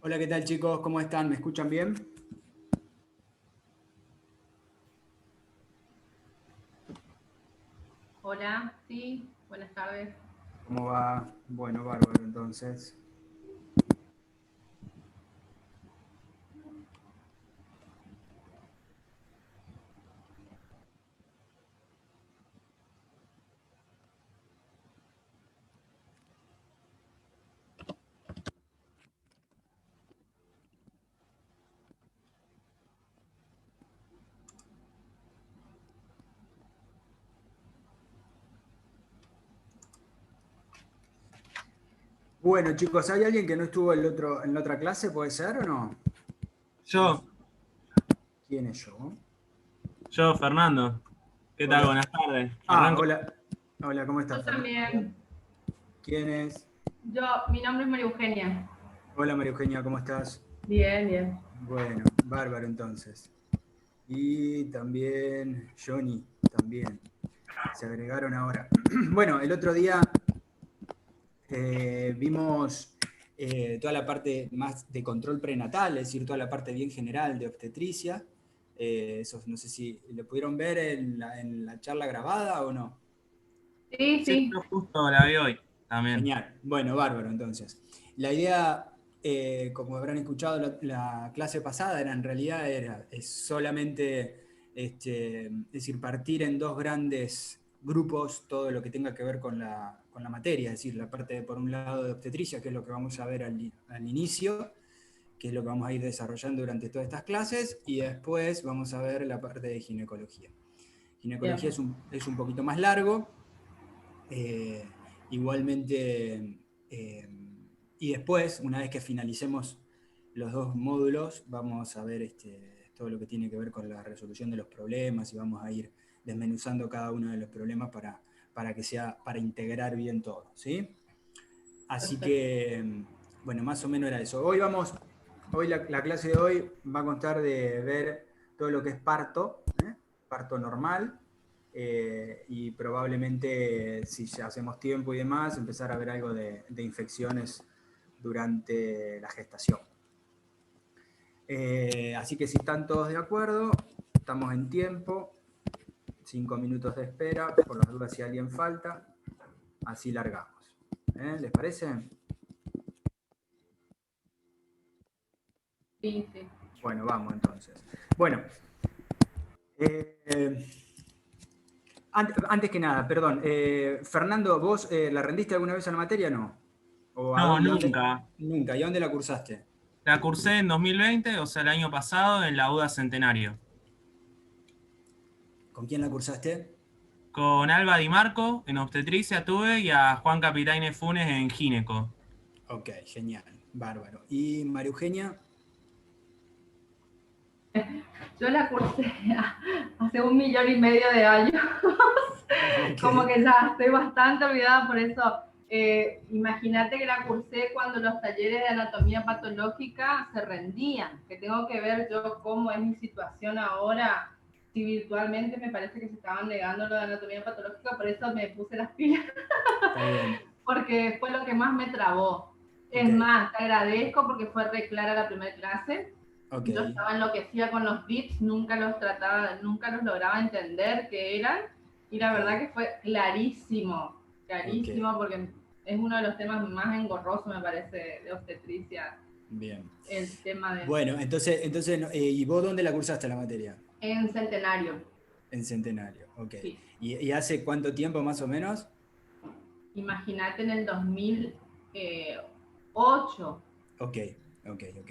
Hola, ¿qué tal chicos? ¿Cómo están? ¿Me escuchan bien? Hola, sí, buenas tardes. ¿Cómo va? Bueno, bárbaro, entonces. Bueno, chicos, ¿hay alguien que no estuvo en la otra clase? ¿Puede ser o no? Yo, ¿Quién es yo? Fernando. ¿Qué tal? Hola. Buenas tardes. Ah, Arranco. hola. Hola, ¿cómo estás, Yo Fernando? también. ¿Quién es? Mi nombre es María Eugenia. Hola, María Eugenia, ¿cómo estás? Bien, bien. Bueno, bárbaro entonces. Y también Johnny, también. Se agregaron ahora. Bueno, el otro día vimos toda la parte más de control prenatal, es decir, toda la parte bien general de obstetricia. Eso no sé si lo pudieron ver en la charla grabada o no. Sí, Sí, sí. yo justo la vi hoy también. Genial. Bueno, bárbaro entonces. La idea, como habrán escuchado la clase pasada, era en realidad es solamente es decir, partir en dos grandes grupos todo lo que tenga que ver con la materia, es decir, la parte por un lado de obstetricia, que es lo que vamos a ver al inicio, que es lo que vamos a ir desarrollando durante todas estas clases, y después vamos a ver la parte de ginecología. Ginecología Bien. es un poquito más largo. Igualmente, y después, una vez que finalicemos los dos módulos, vamos a ver todo lo que tiene que ver con la resolución de los problemas y vamos a ir desmenuzando cada uno de los problemas para que sea, para integrar bien todo, ¿sí? Así Perfecto. que, bueno, más o menos era eso. Hoy la clase de hoy va a constar de ver todo lo que es parto, parto normal, y probablemente, si ya hacemos tiempo y demás, empezar a ver algo de infecciones durante la gestación. Así que si están todos de acuerdo, estamos en tiempo, 5 minutos de espera, por las dudas si alguien falta, así largamos. ¿Les parece? Sí, sí. Bueno, vamos entonces. Bueno, antes que nada, perdón, Fernando, ¿vos la rendiste alguna vez a la materia o no? ¿O a No, dónde? nunca. Nunca. ¿Y a dónde la cursaste? La cursé en 2020, o sea, el año pasado, en la UDA Centenario. ¿Con quién la cursaste? Con Alba Di Marco en obstetricia tuve y a Juan Capitaine Funes en gineco. Ok, genial, bárbaro. ¿Y María Eugenia? Yo la cursé hace 1,5 millones de años. Ok. Como que ya estoy bastante olvidada, por eso imagínate que la cursé cuando los talleres de anatomía patológica se rendían, que tengo que ver yo cómo es mi situación ahora, si virtualmente me parece que se estaban negando lo de anatomía patológica, por eso me puse las pilas, Está bien. porque fue lo que más me trabó. Es Ok, más, te agradezco porque fue re clara la primera clase. ok. Yo estaba enloquecida con los bits, nunca los lograba entender qué eran, y la Ok, verdad que fue clarísimo, ok. clarísimo, porque es uno de los temas más engorrosos, me parece, de obstetricia, Bien. el tema de Bueno, entonces ¿y vos dónde la cursaste la materia? en Centenario. En Centenario, ok. Sí. ¿Y hace cuánto tiempo más o menos? Imagínate en el 2008. Ok, ok, ok.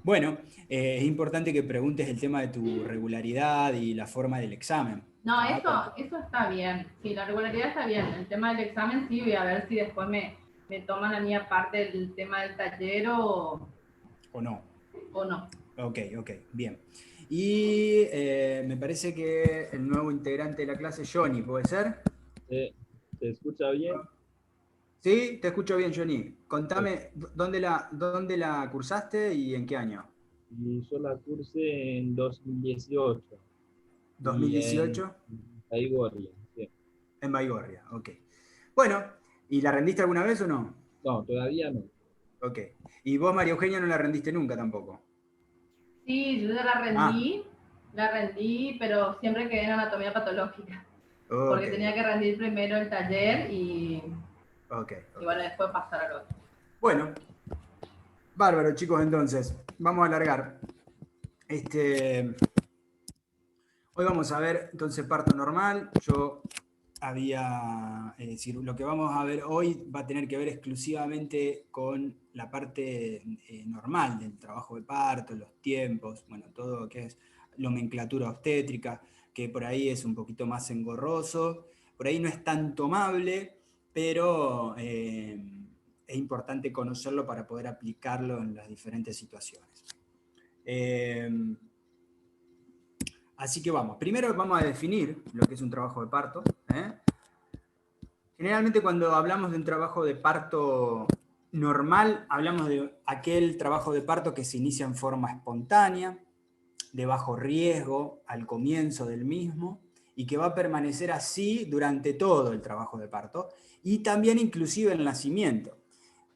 Bueno, es importante que preguntes el tema de tu regularidad y la forma del examen. No, ¿Tá? Porque, eso está bien. Sí, la regularidad está bien. El tema del examen sí, voy a ver si después me toman a mí aparte del tema del taller ¿o no? o no. Ok, ok, bien. Y me parece que el nuevo integrante de la clase, Johnny, ¿puede ser? ¿Se escucha bien? Sí, te escucho bien, Johnny. Pues, Contame, ¿dónde la cursaste y en qué año? y yo la cursé en 2018 y en ¿2018? Taigoria, sí. En Baigorria, ok. Bueno, ¿y la rendiste alguna vez o no? No, todavía no. Ok. ¿Y vos, María Eugenia, no la rendiste nunca tampoco? Sí, yo ya Ah, la rendí, pero siempre quedé en anatomía patológica, ok, porque tenía que rendir primero el taller ok, y ok. bueno, después pasar al otro. Bueno, bárbaro, chicos, entonces. Vamos a alargar. Hoy vamos a ver, entonces, parto normal. Es decir, lo que vamos a ver hoy va a tener que ver exclusivamente con la parte normal del trabajo de parto, los tiempos, bueno, todo lo que es nomenclatura obstétrica, que por ahí es un poquito más engorroso, por ahí no es tan tomable, pero es importante conocerlo para poder aplicarlo en las diferentes situaciones. Así que vamos, primero vamos a definir lo que es un trabajo de parto. Generalmente cuando hablamos de un trabajo de parto normal, hablamos de aquel trabajo de parto que se inicia en forma espontánea, de bajo riesgo al comienzo del mismo, y que va a permanecer así durante todo el trabajo de parto, y también inclusive el nacimiento.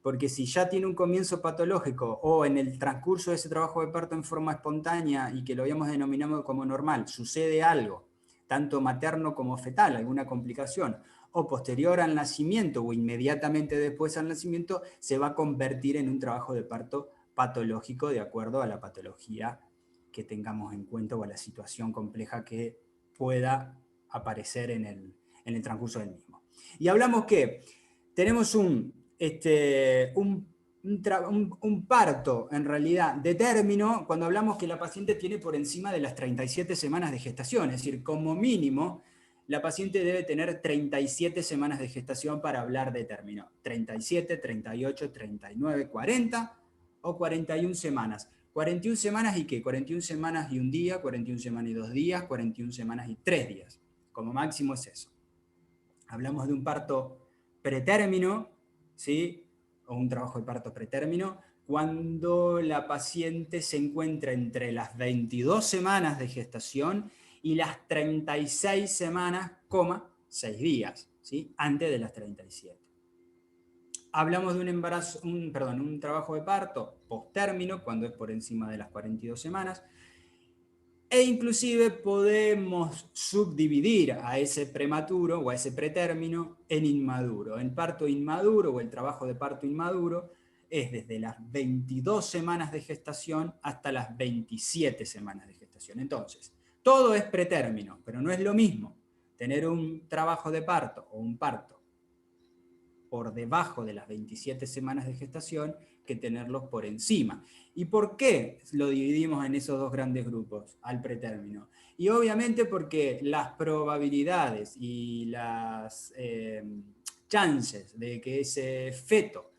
Porque si ya tiene un comienzo patológico o en el transcurso de ese trabajo de parto en forma espontánea y que lo habíamos denominado como normal, sucede algo, tanto materno como fetal, alguna complicación, o posterior al nacimiento o inmediatamente después al nacimiento, se va a convertir en un trabajo de parto patológico de acuerdo a la patología que tengamos en cuenta o a la situación compleja que pueda aparecer en el transcurso del mismo. Y hablamos que tenemos un parto, en realidad, de término, cuando hablamos que la paciente tiene por encima de las 37 semanas de gestación, es decir, como mínimo, la paciente debe tener 37 semanas de gestación para hablar de término. 37, 38, 39, 40 o 41 semanas. 41 semanas y qué? 41 semanas y un día, 41 semanas y 2 días, 41 semanas y 3 días. Como máximo es eso. Hablamos de un parto pretérmino, ¿sí? O un trabajo de parto pretérmino, cuando la paciente se encuentra entre las 22 semanas de gestación y las 36 semanas, 6 días, ¿sí? Antes de las 37. hablamos de un embarazo, un trabajo de parto post-término, cuando es por encima de las 42 semanas, e inclusive podemos subdividir a ese prematuro o a ese pretérmino en inmaduro. El parto inmaduro o el trabajo de parto inmaduro es desde las 22 semanas de gestación hasta las 27 semanas de gestación. Entonces, todo es pretérmino, pero no es lo mismo tener un trabajo de parto o un parto por debajo de las 27 semanas de gestación que tenerlos por encima. ¿Y por qué lo dividimos en esos dos grandes grupos, al pretérmino? Y obviamente porque las probabilidades y las chances de que ese feto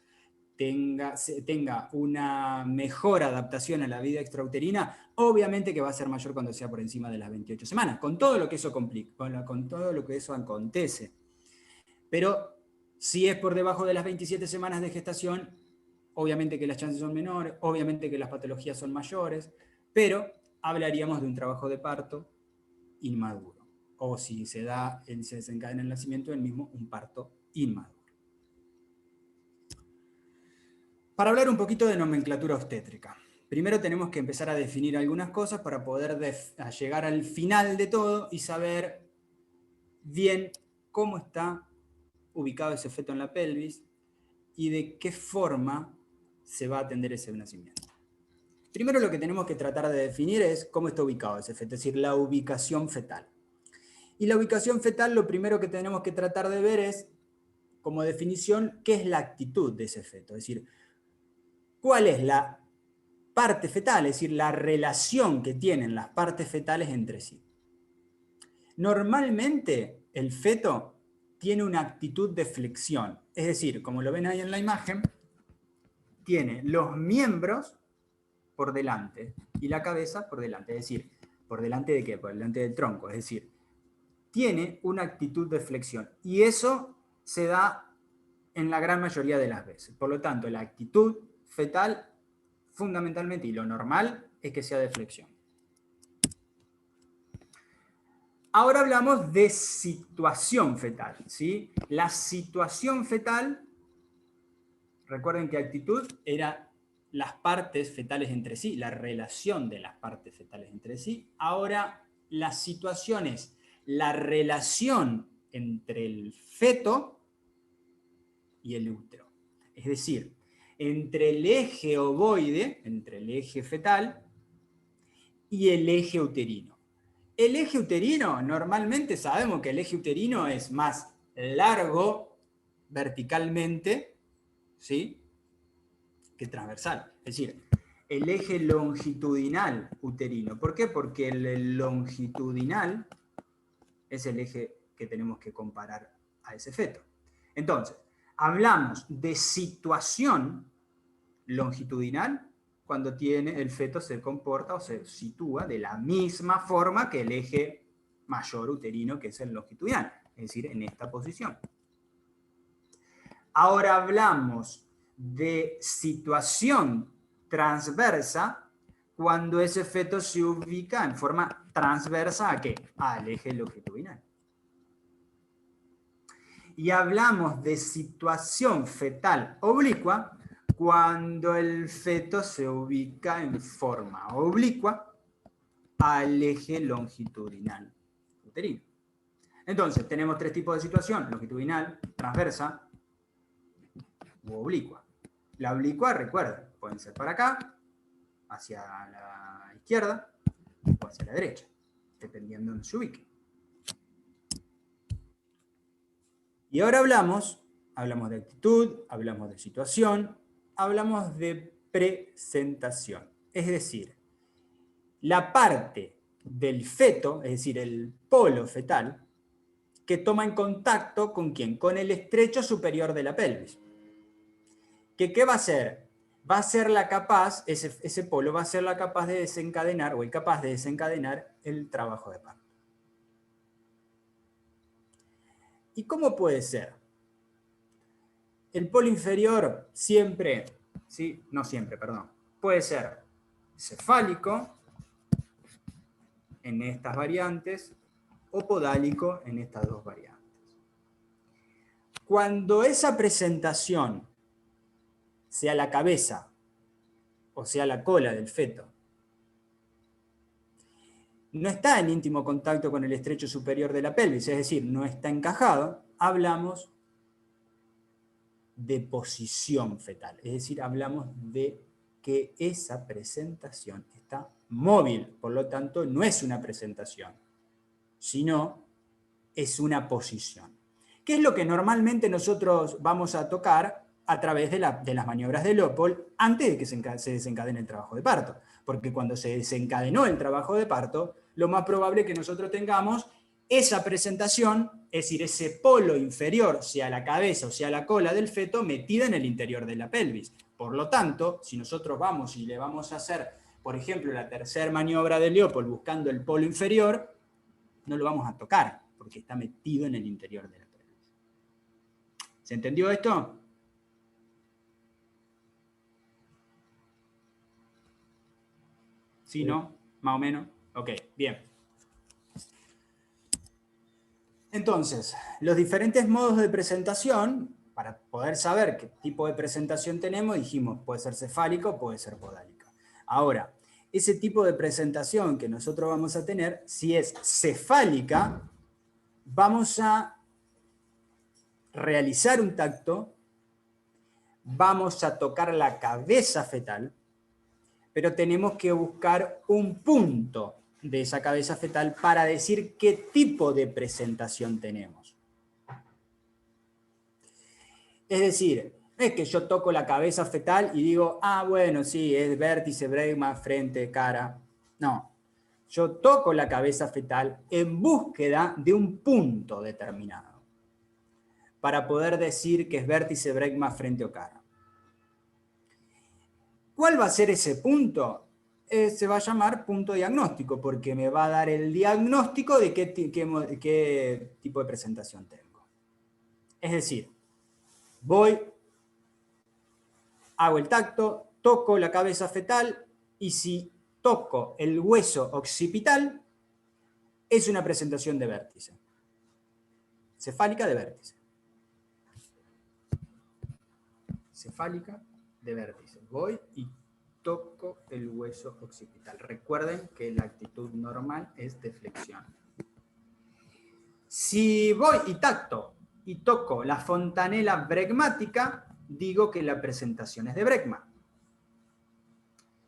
tenga una mejor adaptación a la vida extrauterina, obviamente que va a ser mayor cuando sea por encima de las 28 semanas, con todo lo que eso complica, con todo lo que eso acontece. Pero si es por debajo de las 27 semanas de gestación, obviamente que las chances son menores, obviamente que las patologías son mayores, pero hablaríamos de un trabajo de parto inmaduro. O si se desencadena el nacimiento del mismo, un parto inmaduro. Para hablar un poquito de nomenclatura obstétrica, primero tenemos que empezar a definir algunas cosas para poder llegar al final de todo y saber bien cómo está ubicado ese feto en la pelvis y de qué forma se va a atender ese nacimiento. Primero lo que tenemos que tratar de definir es cómo está ubicado ese feto, es decir, la ubicación fetal. Y la ubicación fetal lo primero que tenemos que tratar de ver es, como definición, qué es la actitud de ese feto, es decir, cuál es la parte fetal, es decir, la relación que tienen las partes fetales entre sí. Normalmente el feto tiene una actitud de flexión, es decir, como lo ven ahí en la imagen, tiene los miembros por delante y la cabeza por delante, es decir, ¿por delante de qué? Por delante del tronco, es decir, tiene una actitud de flexión y eso se da en la gran mayoría de las veces. Por lo tanto, la actitud fetal fundamentalmente y lo normal es que sea de flexión. Ahora hablamos de situación fetal, ¿sí? La situación fetal, recuerden que actitud era las partes fetales entre sí, la relación de las partes fetales entre sí. Ahora la situación es la relación entre el feto y el útero. Es decir, entre el eje ovoide, entre el eje fetal y el eje uterino. El eje uterino, normalmente sabemos que el eje uterino es más largo verticalmente, ¿sí?, que transversal. Es decir, el eje longitudinal uterino. ¿Por qué? Porque el longitudinal es el eje que tenemos que comparar a ese feto. Entonces, hablamos de situación longitudinal cuando el feto se comporta o se sitúa de la misma forma que el eje mayor uterino, que es el longitudinal, es decir, en esta posición. Ahora hablamos de situación transversa cuando ese feto se ubica en forma transversa ¿a qué? Al eje longitudinal. Y hablamos de situación fetal oblicua cuando el feto se ubica en forma oblicua al eje longitudinal uterino. Entonces, tenemos tres tipos de situación: longitudinal, transversa u oblicua. La oblicua, recuerden, pueden ser para acá, hacia la izquierda o hacia la derecha, dependiendo de donde se ubique. Y ahora hablamos de actitud, hablamos de situación, hablamos de presentación. Es decir, la parte del feto, es decir, el polo fetal, que toma en contacto ¿con quién? Con el estrecho superior de la pelvis. ¿Qué va a hacer? Va a ser ese polo va a ser la capaz de desencadenar, o el capaz de desencadenar el trabajo de parto. ¿Y cómo puede ser? El polo inferior siempre, ¿sí? No siempre, perdón. Puede ser cefálico en estas variantes o podálico en estas dos variantes. Cuando esa presentación sea la cabeza o sea la cola del feto, no está en íntimo contacto con el estrecho superior de la pelvis, es decir, no está encajado, hablamos de posición fetal, es decir, hablamos de que esa presentación está móvil, por lo tanto no es una presentación, sino es una posición. ¿Qué es lo que normalmente nosotros vamos a tocar a través de las maniobras de Leopold antes de que se desencadene el trabajo de parto? Porque cuando se desencadenó el trabajo de parto, lo más probable es que nosotros tengamos esa presentación, es decir, ese polo inferior, sea la cabeza o sea la cola del feto, metida en el interior de la pelvis. Por lo tanto, si nosotros vamos y le vamos a hacer, por ejemplo, la tercera maniobra de Leopold buscando el polo inferior, no lo vamos a tocar, porque está metido en el interior de la pelvis. ¿Se entendió esto? ¿Sí, no? ¿Más o menos? Ok, bien. Entonces, los diferentes modos de presentación, para poder saber qué tipo de presentación tenemos, dijimos, puede ser cefálica o puede ser podálica. Ahora, ese tipo de presentación que nosotros vamos a tener, si es cefálica, vamos a realizar un tacto, vamos a tocar la cabeza fetal, pero tenemos que buscar un punto de esa cabeza fetal para decir qué tipo de presentación tenemos. Es decir, no es que yo toco la cabeza fetal y digo, ah, bueno, sí, es vértice, bregma, frente, cara. No, yo toco la cabeza fetal en búsqueda de un punto determinado para poder decir que es vértice, bregma, frente o cara. ¿Cuál va a ser ese punto? Se va a llamar punto diagnóstico, porque me va a dar el diagnóstico de qué tipo de presentación tengo. Es decir, voy, hago el tacto, toco la cabeza fetal, y si toco el hueso occipital, es una presentación de vértice. Cefálica de vértice. Cefálica de vértice. Voy y toco el hueso occipital. Recuerden que la actitud normal es de flexión. Si voy y tacto y toco la fontanela bregmática, digo que la presentación es de bregma.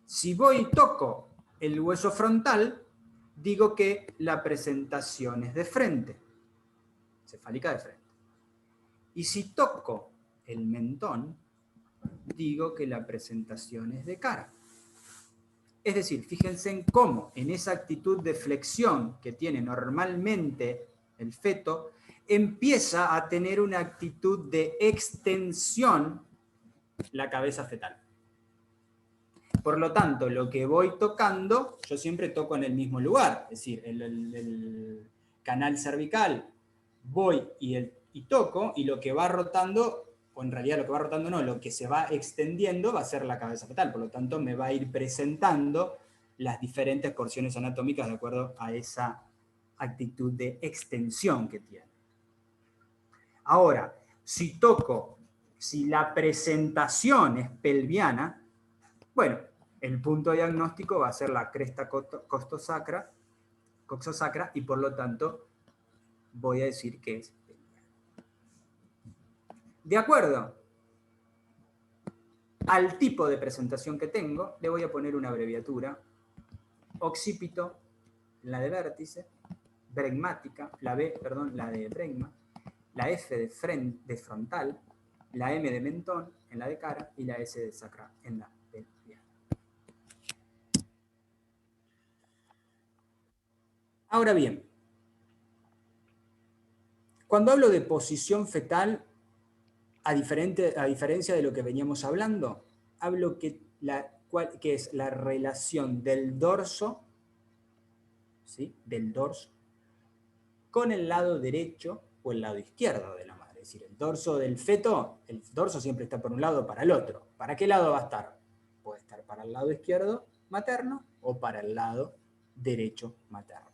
Si voy y toco el hueso frontal, digo que la presentación es de frente, cefálica de frente. Y si toco el mentón, digo que la presentación es de cara. Es decir, fíjense en cómo en esa actitud de flexión que tiene normalmente el feto, empieza a tener una actitud de extensión la cabeza fetal. Por lo tanto, lo que voy tocando, yo siempre toco en el mismo lugar, es decir, el canal cervical, voy y toco, y lo que va rotando, o en realidad lo que va rotando no, lo que se va extendiendo va a ser la cabeza fetal, por lo tanto me va a ir presentando las diferentes porciones anatómicas de acuerdo a esa actitud de extensión que tiene. Ahora, si la presentación es pelviana, bueno, el punto diagnóstico va a ser la cresta coxosacra, y por lo tanto voy a decir que es pelviana. De acuerdo al tipo de presentación que tengo, le voy a poner una abreviatura: occipito, la de vértice, bregmática, la B, perdón, la de bregma, la F de frontal, la M de mentón en la de cara y la S de sacra en la pelviana. Ahora bien, cuando hablo de posición fetal, a diferencia de lo que veníamos hablando, hablo que es la relación del dorso, ¿sí?, del dorso, con el lado derecho o el lado izquierdo de la madre. Es decir, el dorso del feto, el dorso siempre está por un lado o para el otro. ¿Para qué lado va a estar? Puede estar para el lado izquierdo materno o para el lado derecho materno.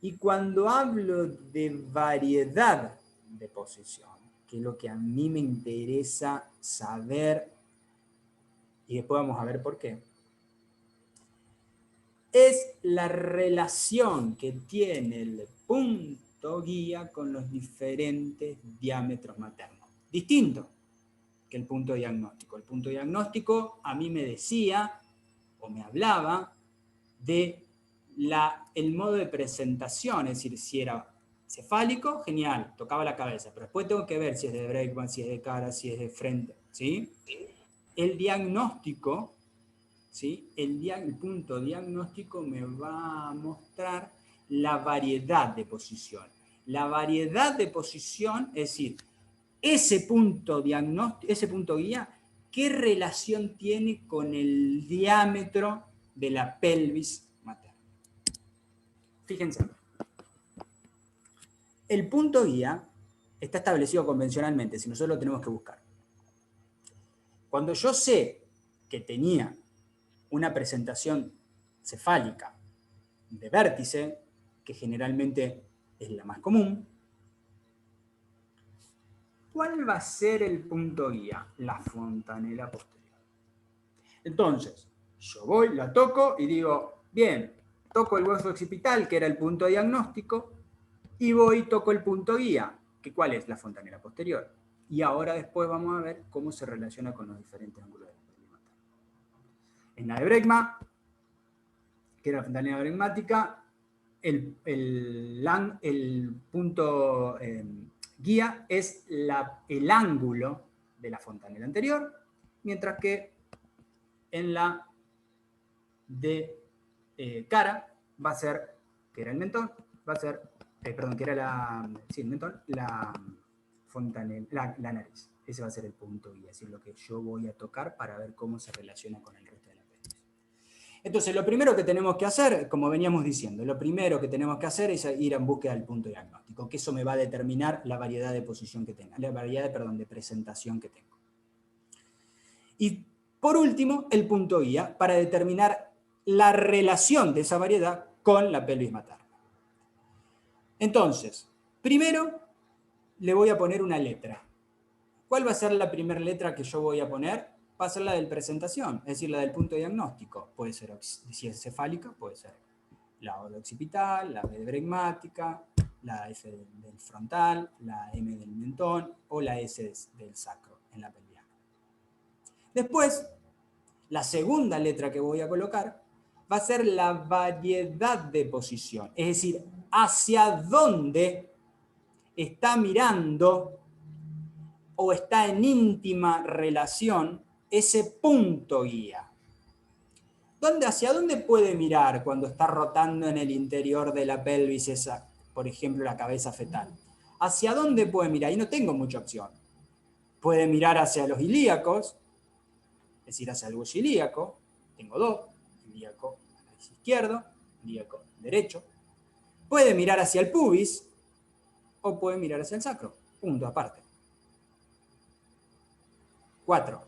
Y cuando hablo de variedad de posición, que es lo que a mí me interesa saber, y después vamos a ver por qué, es la relación que tiene el punto guía con los diferentes diámetros maternos. Distinto que el punto diagnóstico. El punto diagnóstico a mí me decía, o me hablaba, de el modo de presentación, es decir, si era cefálico, genial, tocaba la cabeza, pero después tengo que ver si es de Bregman, si es de cara, si es de frente, ¿sí? El diagnóstico, ¿sí? El punto diagnóstico me va a mostrar la variedad de posición. La variedad de posición, es decir, ese punto diagnóstico, ese punto guía, ¿qué relación tiene con el diámetro de la pelvis materna? Fíjense. El punto guía está establecido convencionalmente, si nosotros lo tenemos que buscar. Cuando yo sé que tenía una presentación cefálica de vértice, que generalmente es la más común, ¿cuál va a ser el punto guía? La fontanela posterior. Entonces, yo voy, la toco y digo, bien, toco el hueso occipital, que era el punto diagnóstico, y voy y toco el punto guía, que ¿cuál es? La fontanela posterior. Y ahora después vamos a ver cómo se relaciona con los diferentes ángulos de la pelvis materna. En la de Bregman, que era la fontanela bregmática, el punto guía es el ángulo de la fontanela anterior, mientras que en la de cara va a ser, que era el mentón, va a ser, perdón, que era el mentón, la fontanela, la nariz. Ese va a ser el punto guía, es decir, lo que yo voy a tocar para ver cómo se relaciona con el resto de la pelvis. Entonces, lo primero que tenemos que hacer, como veníamos diciendo, lo primero que tenemos que hacer es ir en búsqueda del punto diagnóstico, que eso me va a determinar la variedad de posición que tenga, la variedad, perdón, de presentación que tengo. Y por último, el punto guía, para determinar la relación de esa variedad con la pelvis materna. Entonces, primero le voy a poner una letra. ¿Cuál va a ser la primera letra que yo voy a poner? Va a ser la de presentación, es decir, la del punto diagnóstico. Puede ser, si es cefálica, puede ser la O de occipital, la B de bregmática, la F del frontal, la M del mentón o la S del sacro en la pelviana. Después, la segunda letra que voy a colocar va a ser la variedad de posición, es decir, hacia dónde está mirando o está en íntima relación ese punto guía. ¿Hacia dónde puede mirar cuando está rotando en el interior de la pelvis esa, por ejemplo, la cabeza fetal? ¿Hacia dónde puede mirar? Y no tengo mucha opción. Puede mirar hacia los ilíacos, es decir, hacia el hueso ilíaco. Tengo dos, ilíaco izquierdo, ilíaco derecho. Puede mirar hacia el pubis o puede mirar hacia el sacro. Punto aparte. 4.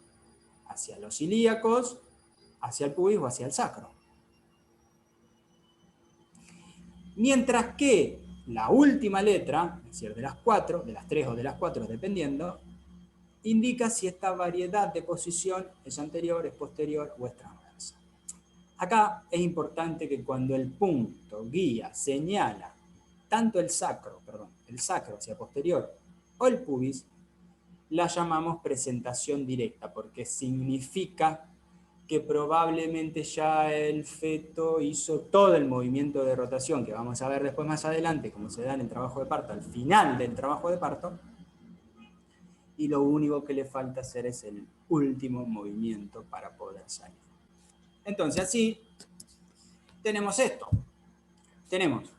Hacia los ilíacos, hacia el pubis o hacia el sacro. Mientras que la última letra, es decir, de las 4, de las 3 o de las 4, dependiendo, indica si esta variedad de posición es anterior, es posterior o es transversa. Acá es importante que cuando el punto guía señala tanto el sacro hacia posterior o el pubis, la llamamos presentación directa, porque significa que probablemente ya el feto hizo todo el movimiento de rotación, que vamos a ver después más adelante, cómo se da en el trabajo de parto, al final del trabajo de parto, y lo único que le falta hacer es el último movimiento para poder salir. Entonces, así, tenemos esto. Tenemos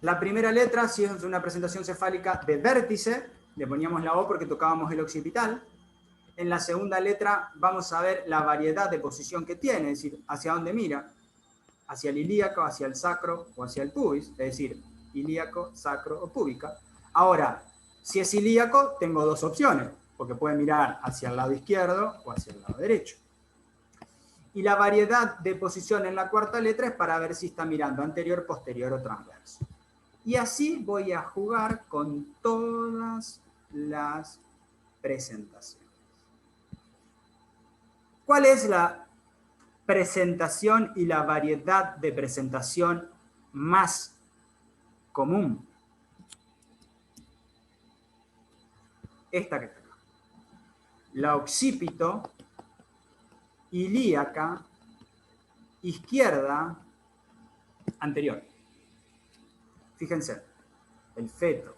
la primera letra, si es una presentación cefálica de vértice, le poníamos la O porque tocábamos el occipital. En la segunda letra vamos a ver la variedad de posición que tiene, es decir, hacia dónde mira, hacia el ilíaco, hacia el sacro o hacia el pubis, es decir, ilíaco, sacro o púbica. Ahora, si es ilíaco, tengo dos opciones, porque puede mirar hacia el lado izquierdo o hacia el lado derecho. Y la variedad de posición en la cuarta letra es para ver si está mirando anterior, posterior o transverso. Y así voy a jugar con todas las presentaciones. ¿Cuál es la presentación y la variedad de presentación más común? Esta que está acá. La occipito, ilíaca, izquierda, anterior. Fíjense, el feto,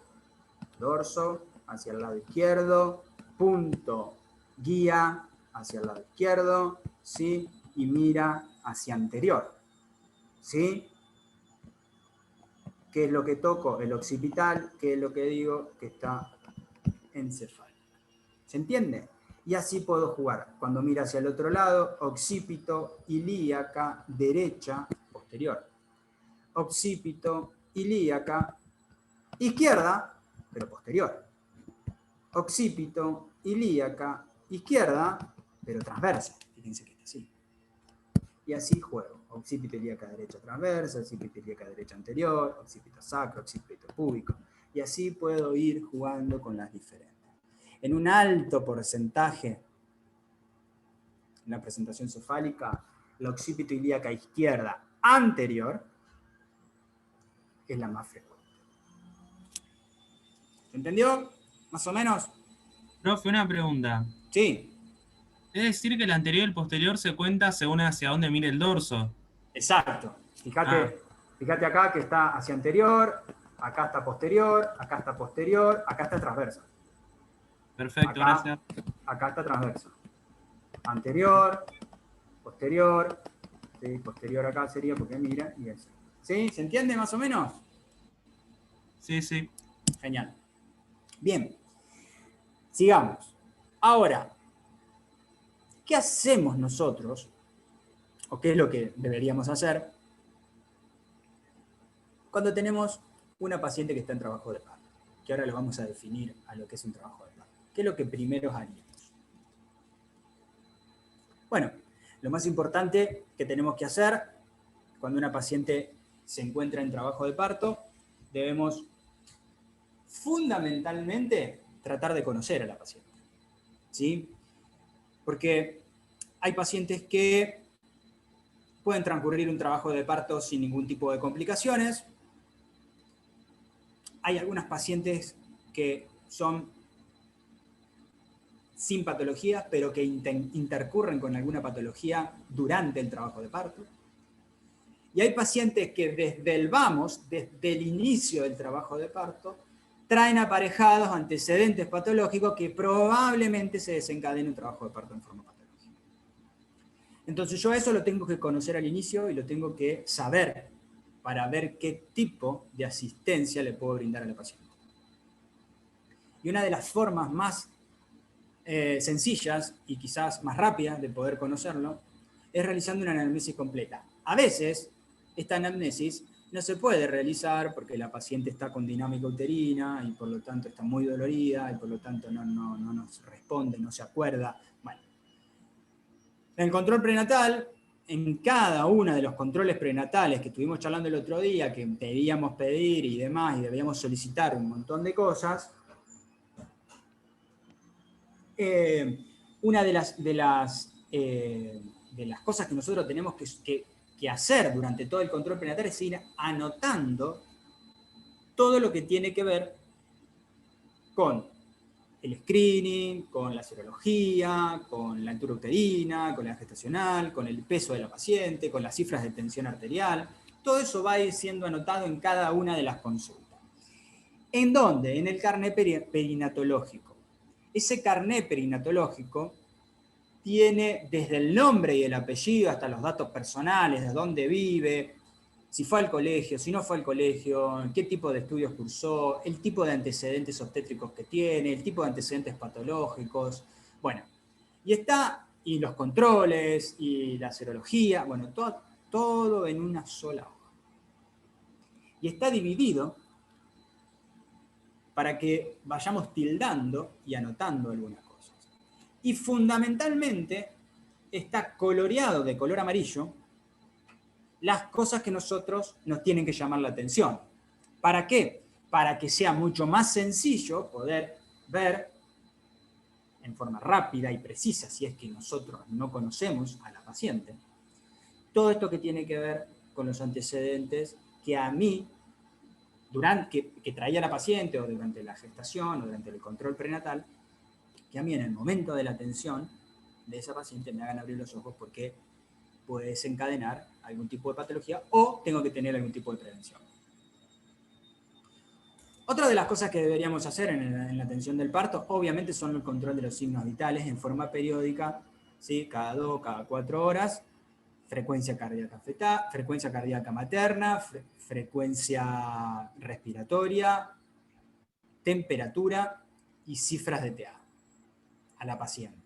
dorso hacia el lado izquierdo, punto, guía hacia el lado izquierdo, ¿sí? Y mira hacia anterior, ¿sí? ¿Qué es lo que toco? El occipital, ¿qué es lo que digo? Que está encefálico. ¿Se entiende? Y así puedo jugar. Cuando mira hacia el otro lado, occipito, ilíaca, derecha, posterior. Occipito, ilíaca, izquierda, pero posterior. Occipito, ilíaca, izquierda, pero transversa. Fíjense que está así. Y así juego. Occipito, ilíaca, derecha, transversa, occipito, ilíaca, derecha, anterior, occipito sacro, occipito púbico. Y así puedo ir jugando con las diferentes. En un alto porcentaje, en la presentación cefálica, la occipito ilíaca izquierda anterior es la más frecuente. ¿Se entendió? ¿Más o menos? Profe, una pregunta. Sí. Es decir que el anterior y el posterior se cuenta según hacia dónde mire el dorso. Exacto. Fíjate acá que está hacia anterior, acá está posterior, acá está transversa. Perfecto, gracias. Acá está transversa. Anterior, posterior, ¿sí? Posterior acá sería porque mira y eso. ¿Sí? ¿Se entiende más o menos? Sí, sí. Genial. Bien. Sigamos. Ahora, ¿qué hacemos nosotros? ¿O qué es lo que deberíamos hacer cuando tenemos una paciente que está en trabajo de parto? Que ahora lo vamos a definir a lo que es un trabajo de parto. ¿Qué es lo que primero haríamos? Bueno, lo más importante que tenemos que hacer cuando una paciente se encuentra en trabajo de parto, debemos fundamentalmente tratar de conocer a la paciente. ¿Sí? Porque hay pacientes que pueden transcurrir un trabajo de parto sin ningún tipo de complicaciones. Hay algunas pacientes que son sin patología, pero que intercurren con alguna patología durante el trabajo de parto. Y hay pacientes que desde el inicio del trabajo de parto, traen aparejados antecedentes patológicos que probablemente se desencadenen un trabajo de parto en forma patológica. Entonces yo eso lo tengo que conocer al inicio y lo tengo que saber para ver qué tipo de asistencia le puedo brindar a la paciente. Y una de las formas más sencillas y quizás más rápidas de poder conocerlo es realizando una anamnesis completa. A veces esta anamnesis no se puede realizar porque la paciente está con dinámica uterina y por lo tanto está muy dolorida y por lo tanto no nos responde, no se acuerda. Bueno, en el control prenatal, en cada uno de los controles prenatales que estuvimos charlando el otro día, que debíamos pedir y demás, y debíamos solicitar un montón de cosas, una de las cosas que nosotros tenemos que hacer durante todo el control prenatal es ir anotando todo lo que tiene que ver con el screening, con la serología, con la altura uterina, con la gestacional, con el peso de la paciente, con las cifras de tensión arterial. Todo eso va a ir siendo anotado en cada una de las consultas. ¿En dónde? En el carnet perinatológico. Ese carnet perinatológico tiene desde el nombre y el apellido hasta los datos personales, de dónde vive, si fue al colegio, si no fue al colegio, qué tipo de estudios cursó, el tipo de antecedentes obstétricos que tiene, el tipo de antecedentes patológicos, bueno, y los controles, y la serología, bueno, todo en una sola hoja. Y está dividido para que vayamos tildando y anotando algunas cosas. Y fundamentalmente está coloreado de color amarillo las cosas que nosotros nos tienen que llamar la atención. ¿Para qué? Para que sea mucho más sencillo poder ver en forma rápida y precisa, si es que nosotros no conocemos a la paciente, todo esto que tiene que ver con los antecedentes que a mí, que traía la paciente o durante la gestación o durante el control prenatal, que a mí en el momento de la atención de esa paciente me hagan abrir los ojos porque puede desencadenar algún tipo de patología o tengo que tener algún tipo de prevención. Otra de las cosas que deberíamos hacer en la atención del parto, obviamente, son el control de los signos vitales en forma periódica, ¿sí? Cada 2, cada 4 horas, frecuencia cardíaca fetal, frecuencia cardíaca materna, frecuencia respiratoria, temperatura y cifras de TA a la paciente.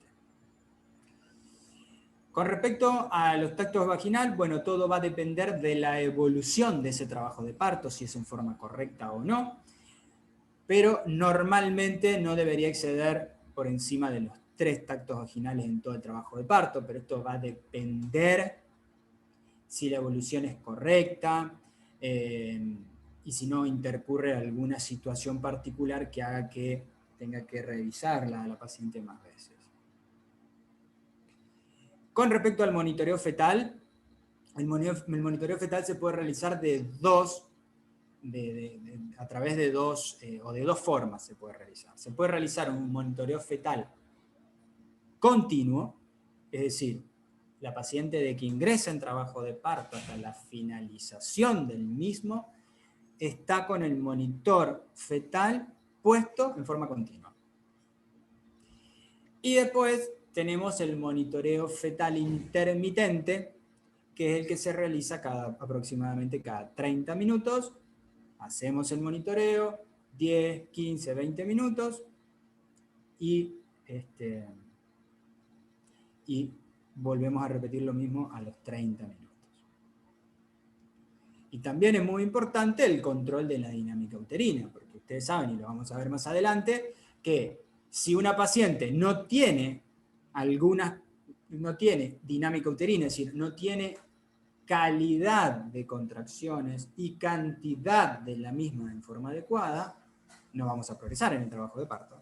Con respecto a los tactos vaginal, bueno, todo va a depender de la evolución de ese trabajo de parto, si es en forma correcta o no, pero normalmente no debería exceder por encima de los 3 tactos vaginales en todo el trabajo de parto, pero esto va a depender si la evolución es correcta y si no intercurre alguna situación particular que haga que tenga que revisarla a la paciente más veces. Con respecto al monitoreo fetal, el monitoreo fetal se puede realizar a través de dos formas se puede realizar. Se puede realizar un monitoreo fetal continuo, es decir, la paciente de que ingresa en trabajo de parto hasta la finalización del mismo está con el monitor fetal puesto en forma continua. Y después tenemos el monitoreo fetal intermitente, que es el que se realiza aproximadamente cada 30 minutos. Hacemos el monitoreo, 10, 15, 20 minutos, y volvemos a repetir lo mismo a los 30 minutos. Y también es muy importante el control de la dinámica uterina, porque ustedes saben, y lo vamos a ver más adelante, que si una paciente no tiene dinámica uterina, es decir, no tiene calidad de contracciones y cantidad de la misma en forma adecuada, no vamos a progresar en el trabajo de parto.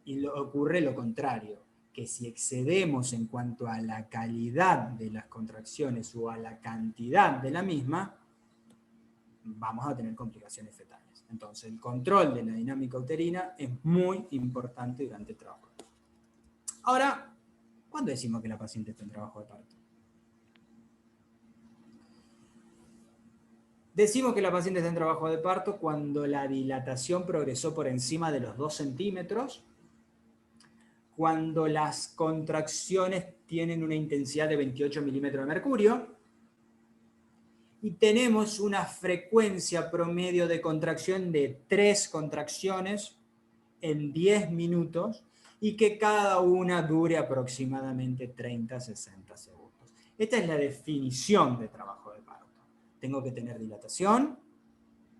Y ocurre lo contrario, que si excedemos en cuanto a la calidad de las contracciones o a la cantidad de la misma, vamos a tener complicaciones fetales. Entonces, el control de la dinámica uterina es muy importante durante el trabajo. Ahora, ¿cuándo decimos que la paciente está en trabajo de parto? Decimos que la paciente está en trabajo de parto cuando la dilatación progresó por encima de los 2 centímetros, cuando las contracciones tienen una intensidad de 28 milímetros de mercurio, y tenemos una frecuencia promedio de contracción de 3 contracciones en 10 minutos, y que cada una dure aproximadamente 30 a 60 segundos. Esta es la definición de trabajo de parto. Tengo que tener dilatación,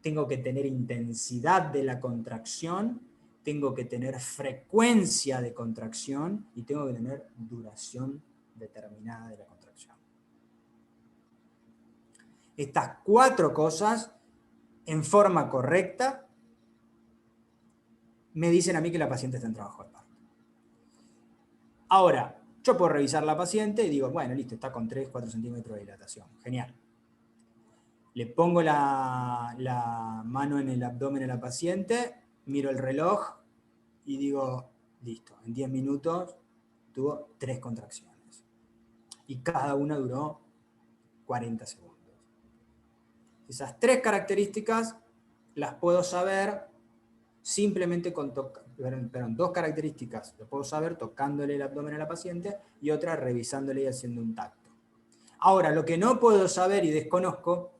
tengo que tener intensidad de la contracción, tengo que tener frecuencia de contracción y tengo que tener duración determinada de la contracción. Estas 4 cosas, en forma correcta, me dicen a mí que la paciente está en trabajo de parto. Ahora, yo puedo revisar la paciente y digo, bueno, listo, está con 3-4 centímetros de dilatación. Genial. Le pongo la mano en el abdomen de la paciente, miro el reloj y digo, listo, en 10 minutos tuvo 3 contracciones. Y cada una duró 40 segundos. Esas 3 características las puedo saber simplemente con 2 características las puedo saber tocándole el abdomen a la paciente y otra revisándole y haciendo un tacto. Ahora, lo que no puedo saber y desconozco